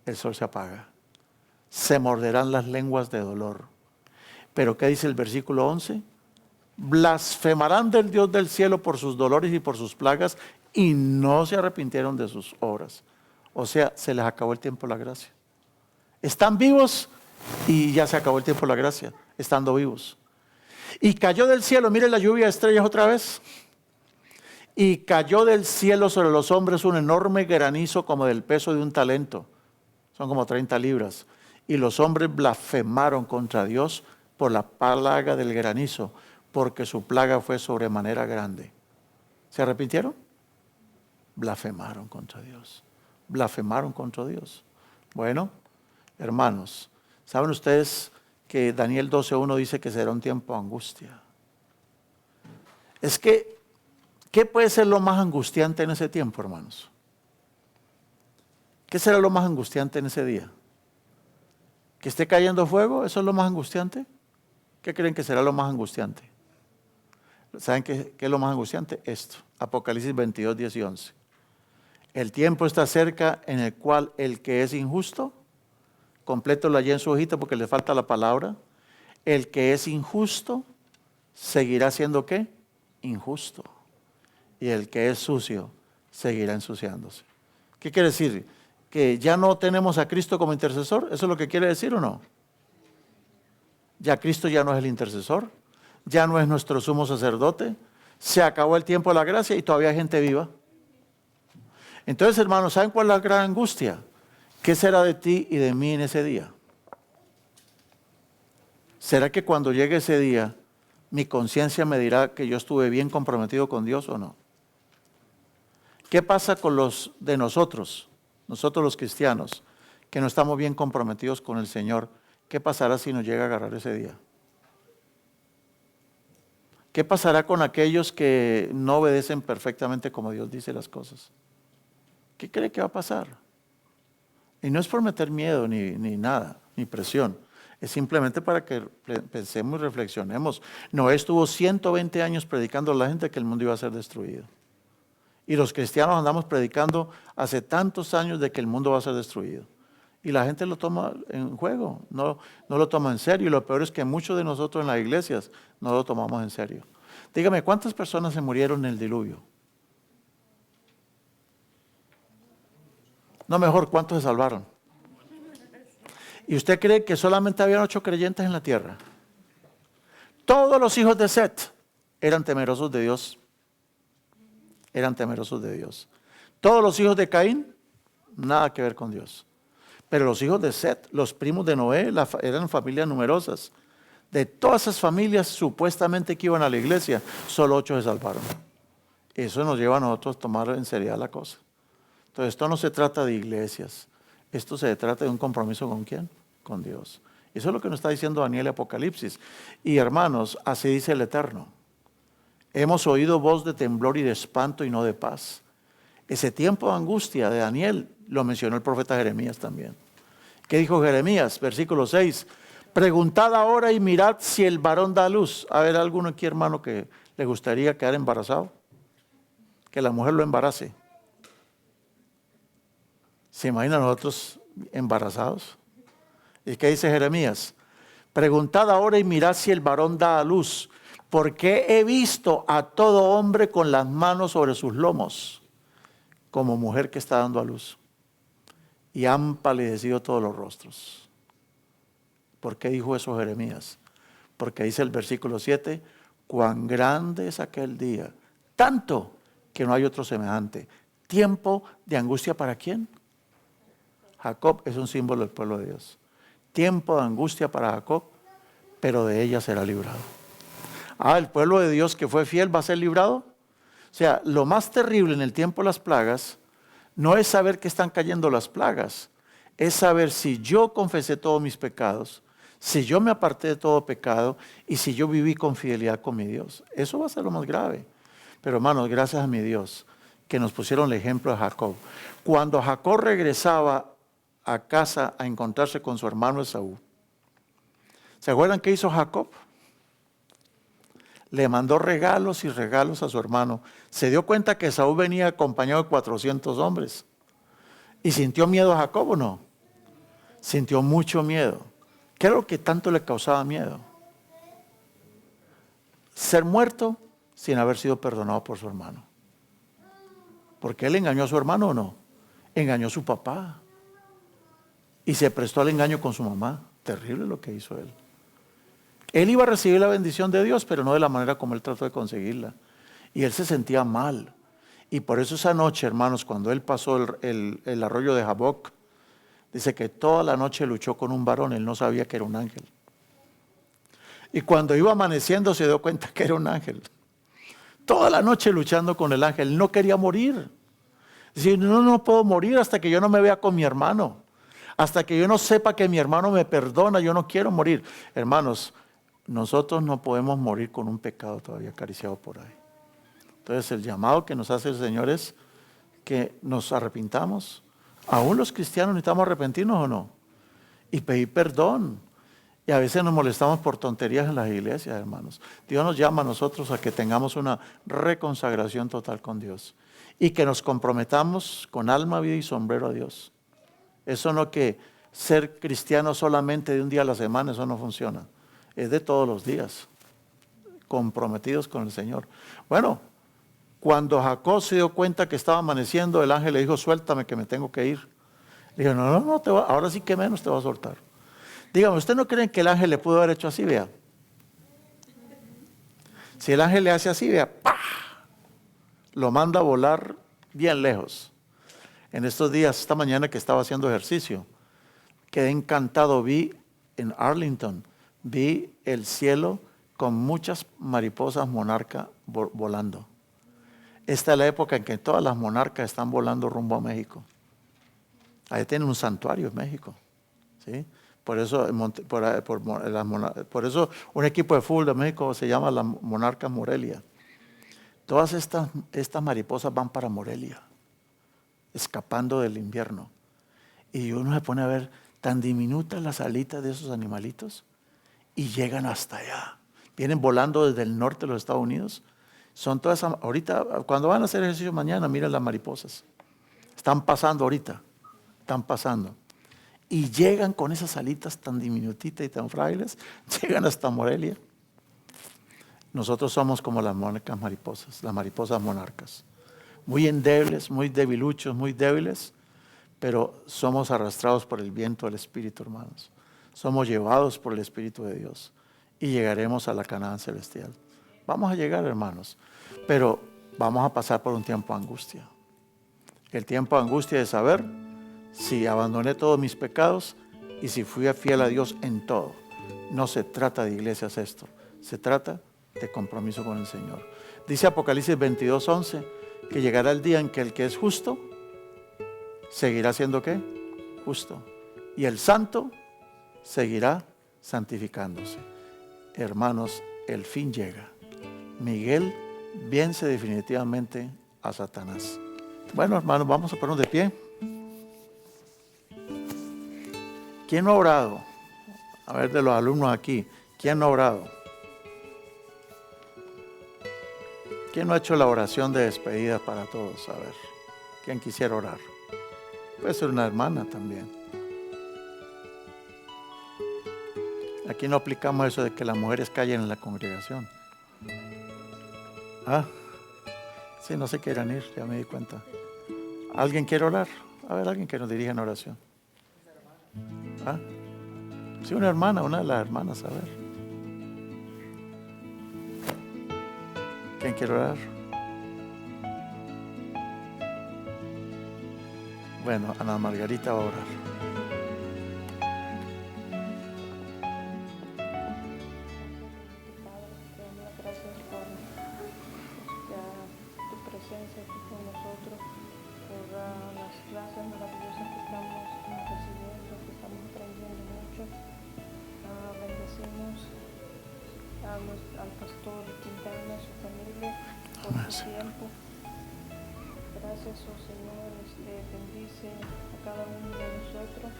El sol se apaga. Se morderán las lenguas de dolor. Pero ¿qué dice el versículo 11? Blasfemarán del Dios del cielo por sus dolores y por sus plagas y no se arrepintieron de sus obras. O sea, se les acabó el tiempo de la gracia. Están vivos y ya se acabó el tiempo de la gracia, estando vivos. Y cayó del cielo, mire la lluvia de estrellas otra vez. Y cayó del cielo sobre los hombres un enorme granizo como del peso de un talento. Son como 30 libras. Y los hombres blasfemaron contra Dios por la plaga del granizo, porque su plaga fue sobremanera grande. ¿Se arrepintieron? Blasfemaron contra Dios. Blasfemaron contra Dios. Bueno, hermanos, ¿saben ustedes que Daniel 12:1 dice que será un tiempo de angustia? Es que, ¿qué puede ser lo más angustiante en ese tiempo, hermanos? ¿Qué será lo más angustiante en ese día? ¿Que esté cayendo fuego? ¿Eso es lo más angustiante? ¿Qué creen que será lo más angustiante? ¿Saben qué es lo más angustiante? Esto, Apocalipsis 22, 10 y 11. El tiempo está cerca en el cual el que es injusto, complételo allí en su hojita porque le falta la palabra, el que es injusto seguirá siendo ¿qué? Injusto. Y el que es sucio seguirá ensuciándose. ¿Qué quiere decir? ¿Que ya no tenemos a Cristo como intercesor? ¿Eso es lo que quiere decir o no? Ya Cristo ya no es el intercesor, ya no es nuestro sumo sacerdote, se acabó el tiempo de la gracia y todavía hay gente viva. Entonces, hermanos, ¿saben cuál es la gran angustia? ¿Qué será de ti y de mí en ese día? ¿Será que cuando llegue ese día, mi conciencia me dirá que yo estuve bien comprometido con Dios o no? ¿Qué pasa con los de nosotros los cristianos, que no estamos bien comprometidos con el Señor? ¿Qué pasará si nos llega a agarrar ese día? ¿Qué pasará con aquellos que no obedecen perfectamente como Dios dice las cosas? ¿Qué cree que va a pasar? Y no es por meter miedo ni nada, ni presión. Es simplemente para que pensemos y reflexionemos. Noé estuvo 120 años predicando a la gente que el mundo iba a ser destruido. Y los cristianos andamos predicando hace tantos años de que el mundo va a ser destruido. Y la gente lo toma en juego, no lo toma en serio. Y lo peor es que muchos de nosotros en las iglesias no lo tomamos en serio. Dígame, ¿cuántas personas se murieron en el diluvio? No, mejor, ¿cuántos se salvaron? ¿Y usted cree que solamente habían 8 creyentes en la tierra? Todos los hijos de Set eran temerosos de Dios. Eran temerosos de Dios. Todos los hijos de Caín, nada que ver con Dios. Pero los hijos de Set, los primos de Noé, eran familias numerosas. De todas esas familias supuestamente que iban a la iglesia, solo 8 se salvaron. Eso nos lleva a nosotros a tomar en seriedad la cosa. Entonces, esto no se trata de iglesias. Esto se trata de un compromiso ¿con quién? Con Dios. Eso es lo que nos está diciendo Daniel y Apocalipsis. Y hermanos, así dice el Eterno. Hemos oído voz de temblor y de espanto y no de paz. Ese tiempo de angustia de Daniel lo mencionó el profeta Jeremías también. ¿Qué dijo Jeremías? Versículo 6. Preguntad ahora y mirad si el varón da luz. A ver, ¿alguno aquí, hermano, que le gustaría quedar embarazado? Que la mujer lo embarace. ¿Se imaginan nosotros embarazados? ¿Y qué dice Jeremías? Preguntad ahora y mirad si el varón da a luz, porque he visto a todo hombre con las manos sobre sus lomos, como mujer que está dando a luz, y han palidecido todos los rostros. ¿Por qué dijo eso Jeremías? Porque dice el versículo 7, cuán grande es aquel día, tanto que no hay otro semejante. Tiempo de angustia ¿para quién? Jacob es un símbolo del pueblo de Dios. Tiempo de angustia para Jacob, pero de ella será librado. El pueblo de Dios que fue fiel va a ser librado. O sea, lo más terrible en el tiempo de las plagas no es saber que están cayendo las plagas, es saber si yo confesé todos mis pecados, si yo me aparté de todo pecado y si yo viví con fidelidad con mi Dios. Eso va a ser lo más grave. Pero hermanos, gracias a mi Dios que nos pusieron el ejemplo de Jacob. Cuando Jacob regresaba a casa a encontrarse con su hermano Esaú, ¿se acuerdan qué hizo Jacob? Le mandó regalos y regalos a su hermano. Se dio cuenta que Esaú venía acompañado de 400 hombres. ¿Y sintió miedo a Jacob o no? Sintió mucho miedo. ¿Qué es lo que tanto le causaba miedo? Ser muerto sin haber sido perdonado por su hermano. ¿Porque él engañó a su hermano o no? Engañó a su papá. Y se prestó al engaño con su mamá. Terrible lo que hizo él. Él iba a recibir la bendición de Dios, pero no de la manera como él trató de conseguirla. Y él se sentía mal. Y por eso esa noche, hermanos, cuando él pasó el arroyo de Jaboc, dice que toda la noche luchó con un varón, él no sabía que era un ángel. Y cuando iba amaneciendo se dio cuenta que era un ángel. Toda la noche luchando con el ángel, no quería morir. Decía, no puedo morir hasta que yo no me vea con mi hermano. Hasta que yo no sepa que mi hermano me perdona, yo no quiero morir. Hermanos, nosotros no podemos morir con un pecado todavía acariciado por ahí. Entonces el llamado que nos hace el Señor es que nos arrepintamos. Aún los cristianos necesitamos arrepentirnos o no. Y pedir perdón. Y a veces nos molestamos por tonterías en las iglesias, hermanos. Dios nos llama a nosotros a que tengamos una reconsagración total con Dios. Y que nos comprometamos con alma, vida y sombrero a Dios. Eso no que ser cristiano solamente de un día a la semana, eso no funciona. Es de todos los días, comprometidos con el Señor. Bueno, Cuando Jacob se dio cuenta que estaba amaneciendo, el ángel le dijo, suéltame que me tengo que ir. Le dijo, no, ahora sí que menos te va a soltar. Dígame, ¿usted no cree que el ángel le pudo haber hecho así, vea? Si el ángel le hace así, vea, ¡pah!, lo manda a volar bien lejos. En estos días, esta mañana que estaba haciendo ejercicio, quedé encantado, vi en Arlington, vi el cielo con muchas mariposas monarca volando. Esta es la época en que todas las monarcas están volando rumbo a México. Ahí tienen un santuario en México, ¿sí? Por eso un equipo de fútbol de México se llama la Monarca Morelia. Todas estas mariposas van para Morelia, escapando del invierno. Y uno se pone a ver tan diminutas las alitas de esos animalitos y llegan hasta allá. Vienen volando desde el norte de los Estados Unidos. Son todas, ahorita, cuando van a hacer ejercicio mañana, miren las mariposas. Están pasando ahorita, están pasando. Y llegan con esas alitas tan diminutitas y tan frágiles, llegan hasta Morelia. Nosotros somos como las monarcas mariposas, las mariposas monarcas. Muy endebles, muy debiluchos, muy débiles, pero somos arrastrados por el viento del Espíritu, hermanos. Somos llevados por el Espíritu de Dios y llegaremos a la Canaán celestial. Vamos a llegar, hermanos, pero vamos a pasar por un tiempo de angustia. El tiempo de angustia de saber si abandoné todos mis pecados y si fui fiel a Dios en todo. No se trata de iglesias esto, se trata de compromiso con el Señor. Dice Apocalipsis 22:11 que llegará el día en que el que es justo seguirá siendo ¿qué? Justo. Y el santo seguirá santificándose. Hermanos, el fin llega. Miguel vence definitivamente a Satanás. Bueno, hermanos, vamos a ponernos de pie. ¿Quién no ha orado? A ver, de los alumnos aquí, ¿quién no ha orado? ¿Quién no ha hecho la oración de despedida para todos? A ver, ¿quién quisiera orar? Puede ser una hermana también. Aquí no aplicamos eso de que las mujeres callen en la congregación. Ah, sí, no se quieran ir, ya me di cuenta. ¿Alguien quiere orar? A ver, alguien que nos dirija en oración. ¿Ah? Sí, una hermana, una de las hermanas, a ver. ¿Quién quiere orar? Bueno, Ana Margarita va a orar. Padre, te damos las gracias por tu presencia aquí con nosotros, por las clases maravillosas que estamos recibiendo, que estamos aprendiendo mucho. Bendecimos al pastor Quintana, a su familia, por su tiempo. Gracias, oh Señor, bendice a cada uno de nosotros.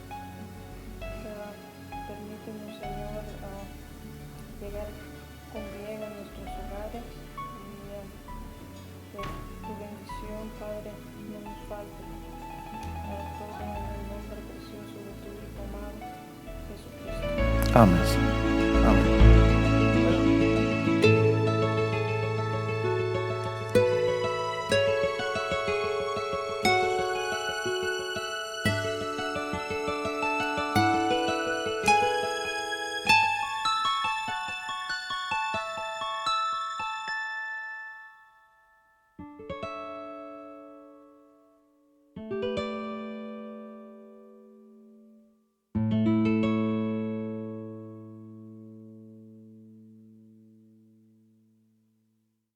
Permítenos, Señor, llegar con bien a nuestros hogares y que tu bendición, Padre, no nos falte. Todo en el nombre precioso de tu Hijo amado, Jesucristo. Amén. Amén.